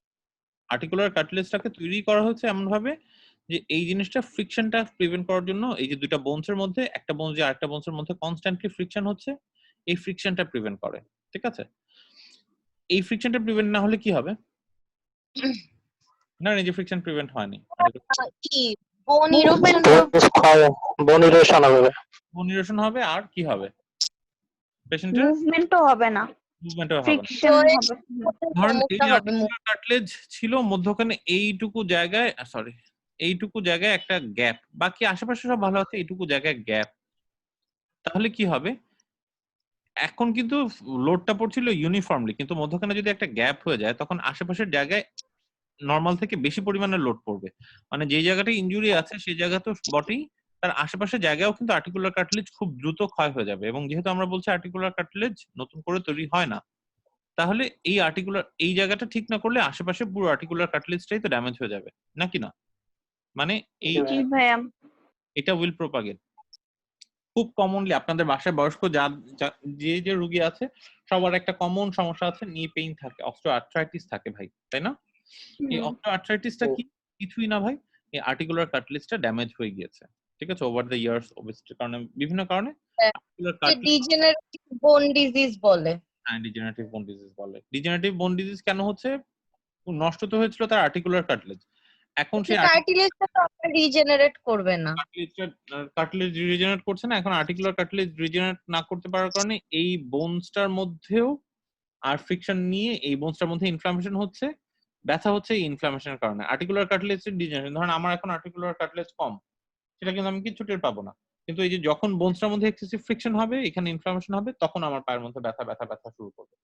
আর্টিকুলার কার্টিলেজটাকে তৈরি করা হচ্ছে এমন ভাবে যে এই জিনিসটা ফ্রিকশনটা প্রিভেন্ট করার জন্য, এই যে দুইটা বোনসের মধ্যে একটা বোন যে আরেকটা বোনসের মধ্যে কনস্ট্যান্টলি ফ্রিকশন হচ্ছে, এই ফ্রিকশনটা প্রিভেন্ট করে। ঠিক আছে? এই ফ্রিকশনটা প্রিভেন্ট না হলে কি হবে? না, এই যে ফ্রিকশন প্রিভেন্ট হয়নি, কি বোন ইরোশন বোন ইরোশন হবে। বোন ইরোশন হবে, আর কি হবে? পেশেন্টের মুভমেন্টও হবে না। মুভমেন্টও হবে না। ফ্রিকশন তো হবে ধরেন এই সমস্যা যে হবে আর্টিকুলার কাটলেজ ছিল মধ্যখানে এইটুকু জায়গায়, সরি এইটুকু জায়গায় একটা গ্যাপ, বাকি আশেপাশে সব ভালো আছে, এইটুকু জায়গায় গ্যাপ। তাহলে কি হবে, এখন কিন্তু লোডটা পড়ছিল ইউনিফর্মলি, কিন্তু মধ্যখানে যদি একটা গ্যাপ হয়ে যায় তখন আশেপাশের জায়গায় নরমাল থেকে বেশি পরিমাণে লোড পড়বে। মানে যে জায়গাটা ইনজুরি আছে সেই জায়গা তো বটেই, তার আশেপাশের জায়গায়ও কিন্তু আর্টিকুলার কার্টিলেজ খুব দ্রুত ক্ষয় হয়ে যাবে। এবং যেহেতু আমরা বলছি আর্টিকুলার কার্টিলেজ নতুন করে তৈরি হয় না, তাহলে এই জায়গাটা ঠিক না করলে আশেপাশে পুরো আর্টিকুলার কার্টিলেজটাই তো ড্যামেজ হয়ে যাবে, নাকি না? মানে এই জি ভাইয়া এটা উইল প্রপাগেট। খুব কমনলি আপনাদের বাসায় বয়স্ক যে রোগী আছে সবার একটা কমন সমস্যা আছে, নি পেইন থাকে, অস্টিওআর্থ্রাইটিস থাকে ভাই, তাই না? এই অস্টিওআর্থ্রাইটিসটা কি? কিছুই না ভাই, এই আর্টিকুলার কার্টিলেজটা ড্যামেজ হয়ে গিয়েছে, ঠিক আছে, ওভার দ্য ইয়ার্স ওবেসিটির কারণে, বিভিন্ন কারণে আর্টিকুলার কার্টিলেজ ডিজেনারেটিভ বোন ডিজিজ বলে। ডিজেনারেটিভ বোন ডিজিজ বলে। ডিজেনারেটিভ বোন ডিজিজ কেন হচ্ছে? নষ্ট তো হয়েছিল তার আর্টিকুলার কার্টিলেজ, এখন সেই কার্টিলেজটা তো আপনার রিজেনারেট করবে না। কার্টিলেজ রিজেনারেট করছে না, এখন আর্টিকুলার কার্টিলেজ রিজেনারেট না করতে পারার কারণে এই বোনসটার মধ্যেও আর ফ্রিকশন নিয়ে এই বোনসটার মধ্যে ইনফ্লামেশন হচ্ছে, ব্যথা হচ্ছে এই ইনফ্লামেশনের কারণে। আর্টিকুলার কার্টিলেজের ডিজেনারেশন, ধরেন আমার এখন আর্টিকুলার কার্টিলেজ কম, সেটা কিন্তু আমি কিছু টের পাবো না, কিন্তু এই যে যখন বোনসটার মধ্যে এক্সেসিভ ফ্রিকশন হবে, এখানে ইনফ্লামেশন হবে, তখন আমার পায়ের মধ্যে ব্যথা ব্যথা ব্যথা শুরু করবে।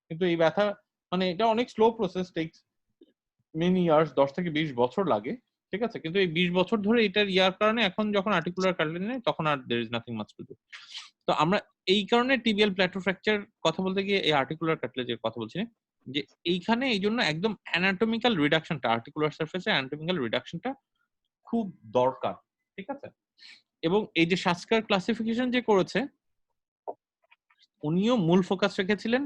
কিন্তু এই ব্যথা মানে এটা অনেক slow process, tax many years, 10 থেকে 20 বছর লাগে, ঠিক আছে, কিন্তু এই 20 বছর ধরে এটার ইয়ার কারণে এখন যখন আর্টিকুলার কার্টিলেজ নেই তখন আর there is nothing much to do. তো আমরা এই কারণে টিবিয়াল প্ল্যাটো ফ্র্যাকচার কথা বলতে গিয়ে এই আর্টিকুলার কার্টিলেজের কথা বলছি না, যে এইখানে এই জন্য একদম অ্যানাটমিক্যাল রিডাকশনটা, আর্টিকুলার সারফেসে অ্যানাটমিক্যাল রিডাকশনটা খুব দরকার, ঠিক আছে। এবং এই যে শাস্কার ক্লাসিফিকেশন যে করেছে, উনিও মূল ফোকাস রেখেছিলেন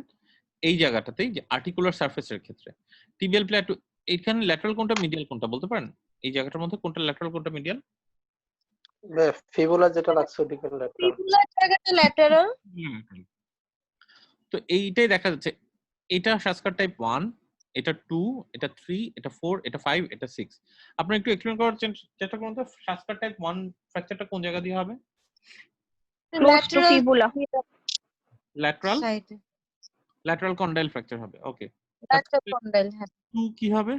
এই জায়গাটাতেই, যে আর্টিকুলার সারফেসের ক্ষেত্রে টিবিয়াল প্ল্যাটো, এখানে ল্যাটারাল কোনটা মিডিয়াল কোনটা বলতে পারেন? এই জায়গাটার মধ্যে কোনটা ল্যাটারাল কোনটা মিডিয়াল? ফিবুলা যেটা লাগছে ওদিকে ল্যাটারাল। ফিবুলার জায়গাটা ল্যাটারাল। তো এইটাই দেখা যাচ্ছে, এটা শাস্কার টাইপ 1, এটা 2, এটা 3, এটা 4, এটা 5, এটা 6। আপনি একটু এক্সপ্লেইন করার চেষ্টা করুন তো, শাস্কার টাইপ 1 ফ্র্যাকচারটা কোন জায়গা দিয়ে হবে? ক্লোজ টু ফিবুলা ল্যাটারাল সাইডে ল্যাটারাল কন্ডাইল ফ্র্যাকচার হবে, ওকে। Lateral condyle. হ্যাঁ 2 কি হবে?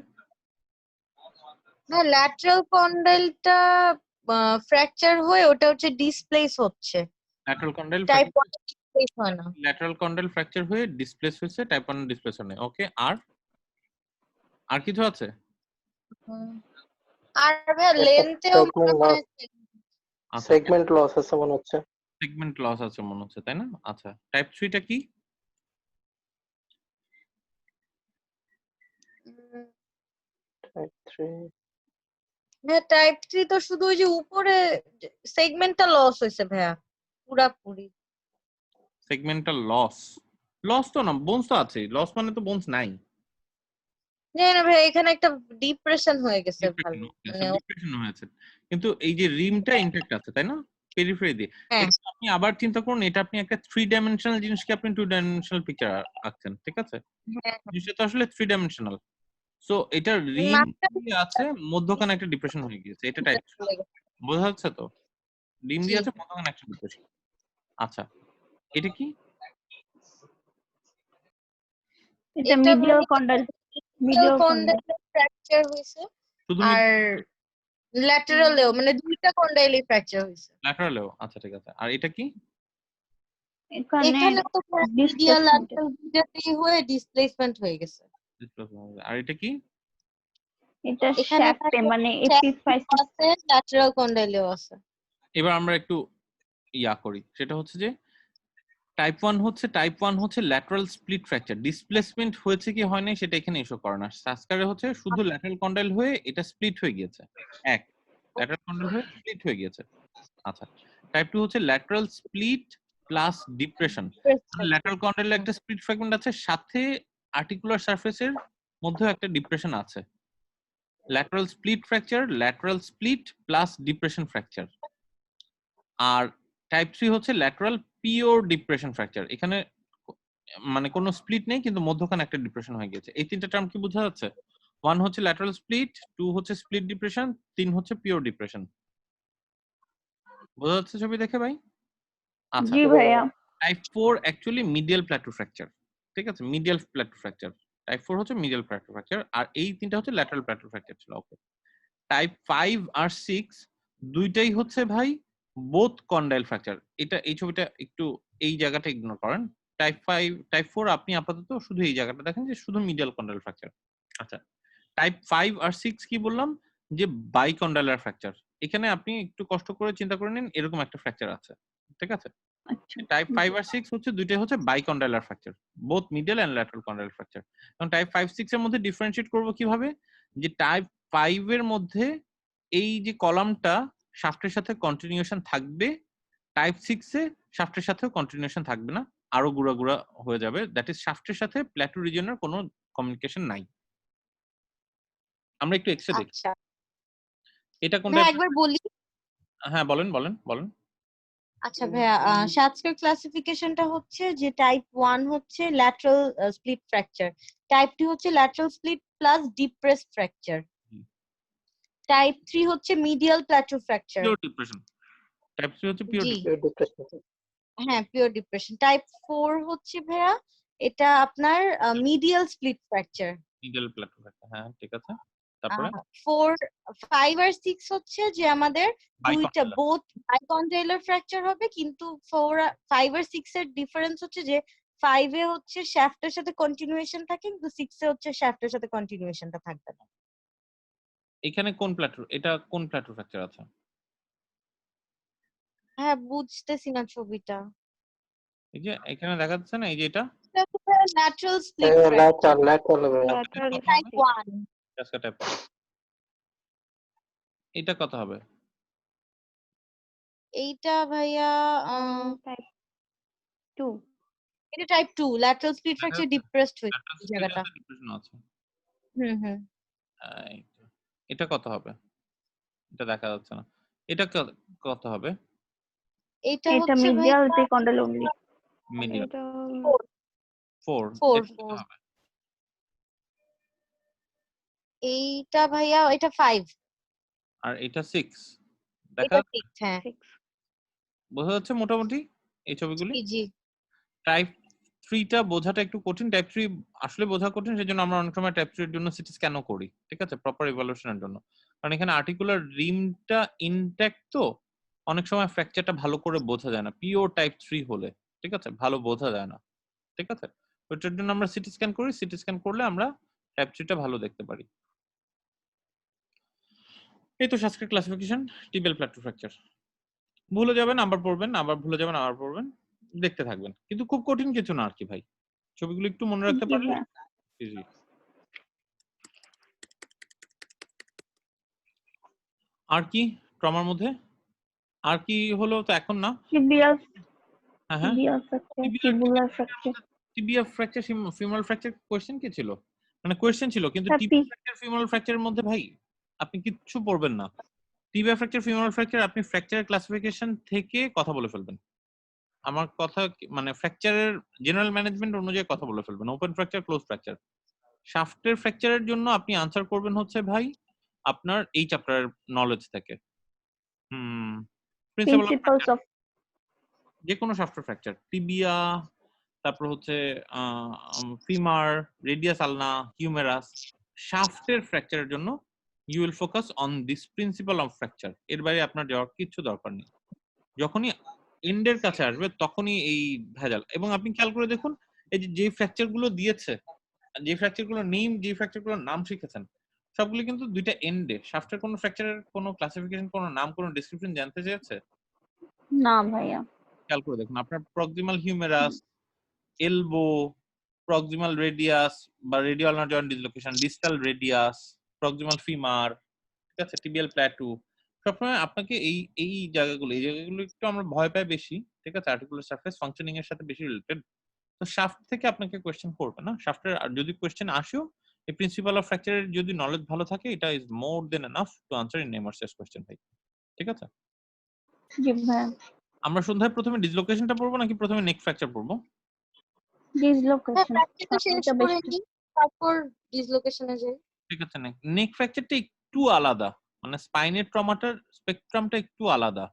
হ্যাঁ ল্যাটারাল কন্ডাইলটা ফ্র্যাকচার হয়ে ওটা হচ্ছে ডিসপ্লেস হচ্ছে, ল্যাটারাল কন্ডাইল টাইপ 1 ডিসপ্লেস হয় না। ল্যাটারাল কন্ডাইল ফ্র্যাকচার হয়ে ডিসপ্লেস হয়েছে, টাইপ 1 ডিসপ্লেস হয় না, ওকে। আর কিছু আছে? আর ভাই লেন্থেও মনে হয় সেগমেন্ট লস আছে মনে হচ্ছে। সেগমেন্ট লস আছে মনে হচ্ছে, তাই না? আচ্ছা, টাইপ 3 টা কি? টাইপ 3 হ্যাঁ টাইপ 3 তো শুধু ওই যে উপরে সেগমেন্টটা লস হয়েছে ভাইয়া পুরাপুরি। সেগমেন্টাল লস তো না, বোনস তো আছে, লস মানে তো বোনস নাই। না ভাই এখানে একটা ডিপ্রেশন হয়ে গেছে ভালো, মানে ডিপ্রেশন হয়েছে, কিন্তু এই যে রিমটা ইনট্যাক্ট আছে, তাই না, পেরিফেরি দিয়ে। হ্যাঁ। এটা আপনি আবার চিন্তা করুন, এটা আপনি একটা 3 ডাইমেনশনাল জিনিসকে আপনি 2 ডাইমেনশনাল পিকচার আঁকছেন, ঠিক আছে, হ্যাঁ জিনিসটা তো আসলে 3 ডাইমেনশনাল। সো এটা রিম দিয়ে আছে, মধ্যখানে একটা ডিপ্রেশন হয়ে গিয়েছে, এটা টাইপ বোঝা যাচ্ছে তো, রিম দিয়ে আছে, মধ্যখানে একটা ডিপ্রেশন। আচ্ছা, এটা কি? এটা মিডিয়াল কন্ডাইল ফ্র্যাকচার হয়েছে, শুধু আর ল্যাটারালেও মানে দুইটা কন্ডাইলে ফ্র্যাকচার হয়েছে। ল্যাটারালেও, আচ্ছা ঠিক আছে। আর এটা কি? এখানে তো মিডিয়াল ল্যাটারাল দুইটাতেই হয়ে ডিসপ্লেসমেন্ট হয়ে গেছে। আর এটা কি? এটা এখানে শ্যাফটে মানে এপিফাইসিস আছে, ল্যাটারাল কন্ডাইলেও আছে। এবার আমরা একটু ইয়া করি, সেটা হচ্ছে যে টাইপ 1 হচ্ছে ল্যাটারাল স্প্লিট ফ্র্যাকচার, ডিসপ্লেসমেন্ট হয়েছে কি হয় নাই সেটা এখানে ইস্যু করে না। সাসকারে হচ্ছে শুধু ল্যাটারাল কন্ডাইল হয়ে এটা স্প্লিট হয়ে গিয়েছে, এক ল্যাটারাল কন্ডাইল হয়ে স্প্লিট হয়ে গিয়েছে। আচ্ছা, টাইপ 2 হচ্ছে ল্যাটারাল স্প্লিট প্লাস ডিপ্রেশন, মানে ল্যাটারাল কন্ডাইলে একটা স্প্লিট ফ্র্যাগমেন্ট আছে, সাথে আর্টিকুলার সারফেসের মধ্যে একটা ডিপ্রেশন আছে। Lateral split fracture, lateral split plus depression fracture. আর টাইপ 3 হচ্ছে ল্যাটারাল পিওর ডিপ্রেশন ফ্র্যাকচার, এখানে মানে কোনো স্প্লিট নেই কিন্তু মধ্যখানে একটা ডিপ্রেশন হয়ে গেছে। এই তিনটা টার্ম কি বোঝা যাচ্ছে? 1 হচ্ছে ল্যাটারাল স্প্লিট, 2 হচ্ছে স্প্লিট ডিপ্রেশন, 3 হচ্ছে পিওর ডিপ্রেশন। বোঝা যাচ্ছে ছবি দেখে ভাই? আচ্ছা, জি ভাইয়া। Type 4 actually medial Plato fracture, ঠিক আছে, মিডিয়াল প্ল্যাটো ফ্র্যাকচার। টাইপ 4 হচ্ছে মিডিয়াল প্ল্যাটো ফ্র্যাকচার, আর এই তিনটা হচ্ছে ল্যাটারাল প্ল্যাটো ফ্র্যাকচার ছিল। ওকে, টাইপ 5 আর 6 দুইটাই হচ্ছে ভাই বোথ কন্ডাইল ফ্র্যাকচার। এটা এই ছবিটা একটু এই জায়গাটা ইগনোর করেন। টাইপ 4 আপনি আপাতত শুধু এই জায়গাটা দেখেন যে শুধু মিডিয়াল কন্ডাইল ফ্র্যাকচার। আচ্ছা, টাইপ 5 আর 6 কি বললাম যে বাইকন্ডাইলার ফ্র্যাকচার। এখানে আপনি একটু কষ্ট করে চিন্তা করে নিন, এরকম একটা ফ্র্যাকচার আছে, ঠিক আছে। আচ্ছা টাইপ 5 আর 6 হচ্ছে দুইটাই হচ্ছে bicondylar fracture, both medial and lateral condyle fracture. এখন টাইপ 5 6 এর মধ্যে ডিফারেন্সিয়েট করব কিভাবে, যে টাইপ 5 এর মধ্যে এই যে কলামটা শাফটের সাথে কন্টিনিউশন থাকবে, টাইপ 6 এ শাফটের সাথেও কন্টিনিউশন থাকবে না, আরো গুড়া গুড়া হয়ে যাবে। দ্যাট ইজ শাফটের সাথে প্ল্যাটো রিজিয়নের কোনো কমিউনিকেশন নাই। আমরা একটু এক্সে দেখি আচ্ছা এটা কোনটা। ভাইয়া একবার বলি। হ্যাঁ বলেন বলেন বলেন। আচ্ছা ভাইয়া, শাস্ত্রের ক্লাসিফিকেশনটা হচ্ছে যে টাইপ 1 হচ্ছে ল্যাটারাল স্প্লিট ফ্র্যাকচার, টাইপ 2 হচ্ছে lateral split plus depressed fracture, type 3 হচ্ছে medial Plato fracture. Pure depression. Type 3 হচ্ছে পিওর জি ডিপ্রেশন। হ্যাঁ, পিওর ডিপ্রেশন। টাইপ 4 হচ্ছে ভাইয়া এটা আপনার medial split fracture. Middle Plato fracture. হ্যাঁ ঠিক আছে, তারপরে 4 5 আর 6 হচ্ছে যে আমাদের দুইটা Bicondylar। বোথ বাইকন্ডাইলার ফ্র্যাকচার হবে, কিন্তু 5 আর 6 এর ডিফারেন্স হচ্ছে যে 5 এ হচ্ছে শ্যাফটের সাথে কন্টিনিউয়েশন থাকে, কিন্তু 6 এ হচ্ছে শ্যাফটের সাথে কন্টিনিউয়েশনটা থাকবে না। এখানে কোন প্ল্যাটো, এটা কোন প্ল্যাটো ফ্র্যাকচার আছে? হ্যাঁ বুঝতেছি না ছবিটা। এই যে এখানে দেখা যাচ্ছে না, এই যে এটা lateral split fracture lateral type 1। আজকে টাইপ। এটা কত হবে? এইটা ভাইয়া টাইপ 2 এটা type 2 lateral split fracture depressed হয়েছে এই জায়গাটা। ডিপ্রেশন আছে। হুম। এই তো। এটা কত হবে? এটা দেখা যাচ্ছে না। এটা কত হবে? এটা এটা হচ্ছে মিডিয়াল ভাইয়া যে কন্ডাইল অনলি। মিডিয়াল এটা 4। 4 এটা কত 4 হবে? এইটা ভাইয়া এটা 5, আর এটা 6 দেখা এটা যাচ্ছে? 6 হ্যাঁ। 6 বোঝা যাচ্ছে মোটামুটি এই ছবিগুলি? জি টাইপ 3 টা বোঝাটা একটু কঠিন। টাইপ 3 আসলে বোঝা কঠিন, সেজন্য আমরা অনেক সময় টাইপ 3 এর জন্য সিটি স্ক্যানও করি, ঠিক আছে, প্রপার ইভালুয়েশনের জন্য। কারণ এখানে আর্টিকুলার রিমটা ইনট্যাক্ট, তো অনেক সময় ফ্র্যাকচারটা ভালো করে বোঝা যায় না পিওর টাইপ 3 হলে, ঠিক আছে, ভালো বোঝা যায় না, ঠিক আছে। ওইটার জন্য আমরা সিটি স্ক্যান করি, সিটি স্ক্যান করলে আমরা টাইপ 3 টা ভালো দেখতে পারি। এই তো শাস্ত্রের ক্লাসিফিকেশন টিবিয়াল প্ল্যাটো ফ্র্যাকচার। ভুলে যাবেন আবার পড়বেন, আবার ভুলে যাবেন আবার পড়বেন, দেখতে থাকবেন, কিন্তু খুব কঠিন কিছু না আর কি ভাই, ছবিগুলো একটু মনে রাখতে জি পারলে ভাইয়া। easy। আর কি ট্রমার মধ্যে আর কি হলো তো এখন না? টিবিয়াল হ্যাঁ হ্যাঁ, tibial fracture, tubular fracture, tibia fracture, femoral fracture question কি ছিল? মানে কোশ্চেন ছিল, কিন্তু হ্যাপি টিবিয়া ফ্র্যাকচার ফিমাল ফ্র্যাকচারের মধ্যে ভাই আপনি কিচ্ছু পড়বেন না। টিবিয়া ফ্র্যাকচার ফিমাল ফ্র্যাকচার আপনি ফ্র্যাকচারের ক্লাসিফিকেশন থেকে কথা বলে ফেলবেন। আমার কথা মানে ফ্র্যাকচারের জেনারেল ম্যানেজমেন্ট অনুযায়ী কথা বলে ফেলবেন। ওপেন ফ্র্যাকচার, ক্লোজ ফ্র্যাকচার, শাফটের ফ্র্যাকচারের জন্য আপনি আনসার করবেন হচ্ছে ভাই আপনার এই চ্যাপ্টারের নলেজ থেকে। প্রিন্সিপাল প্রিন্সিপালস অফ যে কোনো শাফটের ফ্র্যাকচার, টিবিয়া, তারপর হচ্ছে ফিমার, রেডিয়াস আলনা, হিউমেরাস, শাফটের ফ্র্যাকচারের জন্য you will focus on this principle of fracture. এর বাইরে আপনার যাওয়ার কিছু দরকার নেই। যখনই এন্ডের কাছে আসবে তখনই এই ভেজাল। এবং আপনি খেয়াল করে দেখুন, এই যে ফ্র্যাকচার গুলো দিয়েছে, যে ফ্র্যাকচার গুলো নেম, যে ফ্র্যাকচার গুলোর নাম শিখেছেন, সবগুলো কিন্তু দুইটা এন্ডে। শাফটের কোনো ফ্র্যাকচারের কোনো ক্লাসিফিকেশন, কোনো নাম, কোনো ডেসক্রিপশন জানতে চেয়েছে? না ভাইয়া। খেয়াল করে দেখুন, আপনার proximal humerus, elbow, proximal radius বা radial joint dislocation, distal radius, proximal femur, ঠিক আছে, টিবিয়াল প্ল্যাটু, সবসময় আপনাকে এই জায়গাগুলো একটু আমরা ভয় পাই বেশি, ঠিক আছে, আর্টিকুলার সারফেস ফাংশনিং এর সাথে বেশি রিলেটেড। তো শাফট থেকে আপনাকে কোশ্চেন করবে না। শাফটের যদি কোশ্চেন আসেও, এই প্রিন্সিপাল অফ ফ্র্যাকচারের যদি নলেজ ভালো থাকে, এটা is more than enough to answer in MRCS question ভাই, ঠিক আছে। জি ভাইয়া। আমরা সন্ধ্যায় প্রথমে ডিসলোকেশনটা পড়বো নাকি প্রথমে নেক ফ্র্যাকচার পড়বো? ডিসলোকেশন প্র্যাকটিসটা শেষ সবটা করে বেশি। নিই, তারপর ডিসলোকেশনে যাই। ঠিক আছে, নেক ফ্র্যাকচারটা একটু আলাদা, মানে স্পাইনের ট্রমাটার স্পেকট্রামটা একটু আলাদা।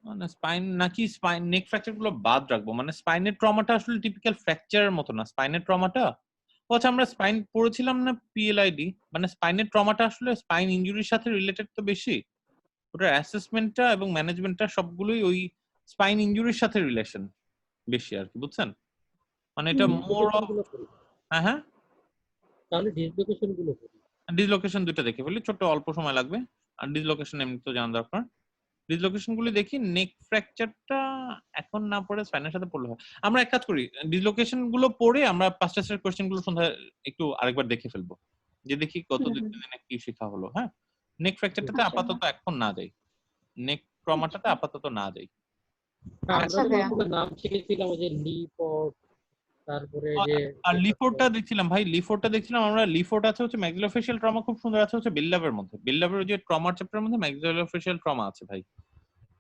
মানে স্পাইন নাকি স্পাইন নেক ফ্র্যাকচার গুলো বাদ রাখবো, মানে স্পাইনের ট্রমাটা আসলে টিপিক্যাল ফ্র্যাকচারের মতো না। স্পাইনের ট্রমাটা আচ্ছা আমরা স্পাইন পড়েছিলাম না পিএলআইডি, মানে স্পাইনের ট্রমাটা আসলে স্পাইন ইনজুরির সাথে রিলেটেড তো বেশি, ওটার অ্যাসেসমেন্টটা এবং ম্যানেজমেন্টটা সবগুলোই ওই স্পাইন ইনজুরির সাথে রিলেশন বেশি আর কি, বুঝছেন? মানে এটা মোর গুলো করি। হ্যাঁ হ্যাঁ তাহলে ডিসলোকেশন গুলো করি। ডিসলোকেশন দুটো দেখে ফেলি, ছোট অল্প সময় লাগবে। আর ডিসলোকেশন এমনি তো জানা দরকার। ডিসলোকেশন গুলি দেখি, নেক ফ্র্যাকচারটা এখন না পড়ে স্পাইনের সাথে পড়লে হয়। আমরা এক কাজ করি, ডিসলোকেশন গুলো পড়ে আমরা পাঁচটা সেট কোশ্চেন গুলো সন্ধ্যায় একটু আরেকবার দেখে ফেলবো, যে দেখি কত হুম, দুই হুম। তিন দিনে কি শেখা হলো। হ্যাঁ, নেক ফ্র্যাকচারটাতে আচ্ছা। আপাতত এখন না যাই, নেক ট্রমাটাতে আপাতত না যাই। আমরা আচ্ছা তো ভাইয়া। কতগুলো নাম শিখেছিলাম, ওই যে লিপট, তারপরে যে আর লিফোর্টটা দেখছিলাম ভাই, লিফোর্টটা দেখছিলাম আমরা। লিফোর্ট আছে হচ্ছে ম্যাক্সিলোফেশিয়াল ট্রমা, খুব সুন্দর আছে হচ্ছে বিল্ডাপের মধ্যে। বিল্ডাপের যে ট্রমার চ্যাপ্টারের মধ্যে ম্যাক্সিলোফেশিয়াল ট্রমা আছে ভাই,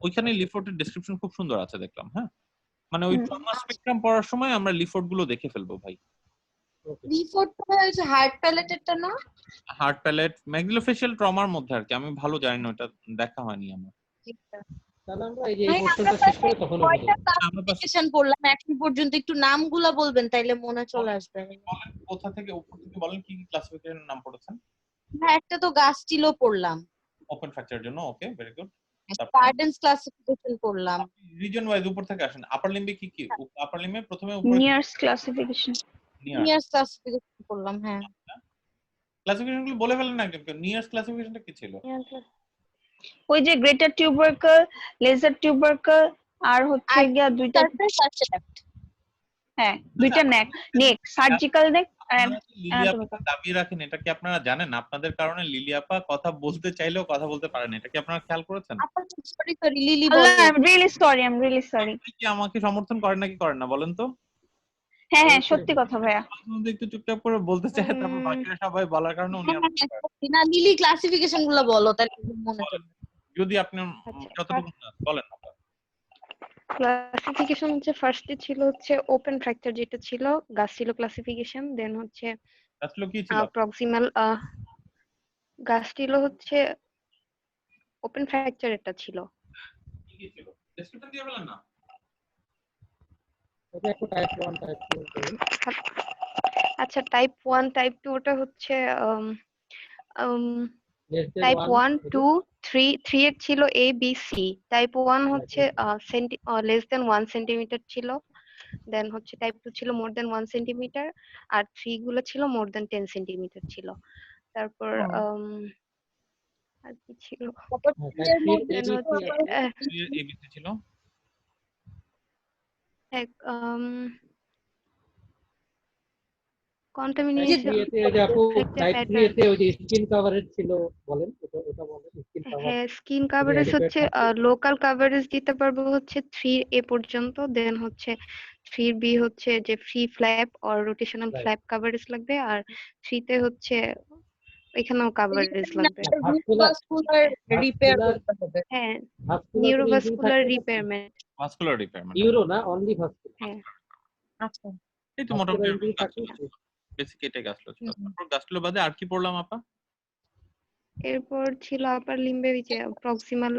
ওইখানে লিফোর্টের ডেসক্রিপশন খুব সুন্দর আছে দেখলাম। হ্যাঁ, মানে ওই হুম। ট্রমা স্পেকট্রাম পড়ার সময় আমরা লিফোর্ট গুলো দেখে ফেলবো ভাই। লিফোর্টটা হচ্ছে হার্ট প্যালেটেরটা না? হার্ট প্যালেট ম্যাক্সিলোফেশিয়াল ট্রমার মধ্যে আর কি, আমি ভালো জানি না, ওটা দেখা হয়নি আমার। তাহলে আমরা এই যে এই ভাই আমরা পোর্শনটা শেষ করে তখন ওটা কয়টা দেখব। আমরা পাশে ক্লাসিফিকেশন পড়লাম এখন পর্যন্ত, একটু নামগুলা বলবেন তাইলে মনে চলে আসবে। বলেন কোথা থেকে, উপর থেকে বলেন কি কি ক্লাসিফিকেশন নাম পড়েছেন। হ্যাঁ, একটা তো গাস্টিলো পড়লাম, ওপেন ফ্র্যাকচারের জন্য, okay very good. Gardens classification পড়লাম। রিজন ওয়াইজ উপর থেকে আসেন। আপার লিম্বে কি কি, আপার লিম্বে প্রথমে উপরে নিয়ার্স ক্লাসিফিকেশন। নিয়ার্স ক্লাসিফিকেশন পড়লাম। হ্যাঁ, ক্লাসিফিকেশন গুলো বলে ফেলেন না একদম। নিয়ার্স ক্লাসিফিকেশনটা কি ছিল? ওই যে গ্রেটার টিউবারকাল, লেজার টিউবারকাল, আর হচ্ছে আর গিয়া দুইটা, সারফেস আর শেফট। হ্যাঁ দুইটা নেক সার্জিক্যাল নেক আর আপনারা কি লিলি আপা দাবি রাখেন, এটা কি আপনারা জানেন? আপনাদের কারণে লিলি আপা কথা বলতে চাইলেও কথা বলতে পারেন, এটা কি আপনারা খেয়াল করেছেন? সরি সরি, লিলি আল্লাহ, বলো। I am really sorry, I am really sorry. আপনি কি আমাকে সমর্থন করেন নাকি করেন না বলেন তো? হ্যাঁ হ্যাঁ সত্যি কথা ভাইয়া। মাঝে মধ্যে একটু চুপচাপ করে বলতে চায়, তারপর বাকিরা সবাই বলার কারণে উনি আমাকে করেন। না, লিলি ক্লাসিফিকেশন গুলো বলো তাহলে মনে চলবে। যদি আপনি আচ্ছা, যতটুকু বলেন না। ক্লাসিফিকেশন হচ্ছে ফার্স্টে ছিল হচ্ছে ওপেন ফ্র্যাকচার, যেটা ছিল গাস্টিলো ক্লাসিফিকেশন। দেন হচ্ছে আসলে কি ছিল? প্রক্সিমাল গাস্টিলো হচ্ছে ওপেন ফ্র্যাকচার এটা ছিল। কি কি ছিল ডেসক্রিপশন দিয়ে বলেন না। এটা একটা টাইপ 1 টাইপ 2 করি। আচ্ছা, টাইপ 1 টাইপ 2 ওটা হচ্ছে Less than টাইপ 1 1 2 3 3 এর ছিল এ বি সি। টাইপ 1 হচ্ছে লেস দেন 1 সেন্টিমিটার ছিল। দেন হচ্ছে টাইপ 2 ছিল মোর দেন 1 সেন্টিমিটার, আর 3 গুলো ছিল মোর দেন 10 সেন্টিমিটার ছিল। তারপর আর কি ছিল, তারপর হ্যাঁ, two এর type মধ্যে দেন 3 হচ্ছে এবিসি ছিল। কন্টামিনেশন এতে ওই যে আপু টাইপ 3 এতে ওই যে স্কিন কভারেজ ছিল, বলেন ওটা বলেন স্কিন কভার। হ্যাঁ, স্কিন কভারেজ হচ্ছে লোকাল কভারেজ দিতে পারবো হচ্ছে 3 এ পর্যন্ত। দেন হচ্ছে 3 বি হচ্ছে যে free flap or rotational Right. Flap coverage লাগবে, আর 3 তে হচ্ছে এখানেও কভারেজ লাগবে। ভাস্কুলার রিপেয়ার করতে হবে। হ্যাঁ, নিউরোভাস্কুলার রিপেয়ারমেন্ট। ভাস্কুলার রিপেয়ারমেন্ট। নিউরো না, অনলি ভাস্কুলার। হ্যাঁ, আচ্ছা, এই তো মোটামুটি ভাস্কুলার থাকে। বেসিক এটা গাছলো ছিল। তারপর গাছলো বাদে আর কি পড়লাম আপা? এরপর ছিল আপার লিম্বে যে প্রক্সিমাল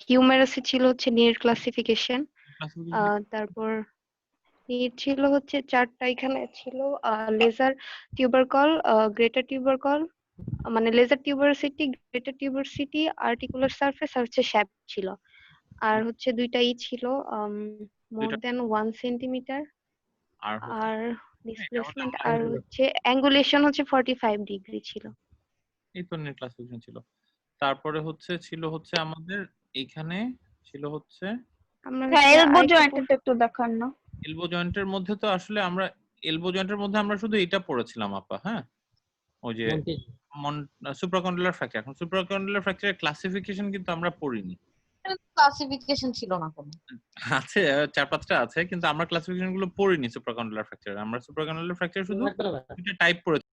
হিউমেরাসে ছিল হচ্ছে নির ক্লাসিফিকেশন। তারপর নির ছিল হচ্ছে 4টা, এখানে ছিল লেজার টিউবারকল, গ্রেটার টিউবারকল, মানে laser tuberosity, greater tuberosity, articular surface আর হচ্ছে শ্যাপ ছিল। আর হচ্ছে দুইটাই ছিল মোর দেন 1 সেন্টিমিটার, আর ডিসপ্লেসমেন্ট আর হচ্ছে অ্যাঙ্গুলেশন হচ্ছে 45 ডিগ্রি ছিল। এই তো নির ক্লাসিফিকেশন ছিল। তারপরে ছিল হচ্ছে আমাদের এখানে ছিল হচ্ছে আমরা এলবো জয়েন্টটা একটু দেখান না। এলবো জয়েন্টের মধ্যে তো আসলে আমরা এলবো জয়েন্টের মধ্যে আমরা শুধু এটা পড়েছিলাম আপা। হ্যাঁ, ওই যে সুপ্রাকন্ডুলার ফ্র্যাকচার। এখন সুপ্রাকন্ডুলার ফ্র্যাকচারের ক্লাসিফিকেশন কিন্তু আমরা পড়িনি। ক্লাসিফিকেশন ছিল না কোনো। আছে 4-5টা আছে, কিন্তু আমরা ক্লাসিফিকেশন গুলো পড়িনি সুপ্রাকন্ডুলার ফ্র্যাকচার। আমরা সুপ্রাকন্ডুলার ফ্র্যাকচার শুধু দুটো টাইপ পড়েছি।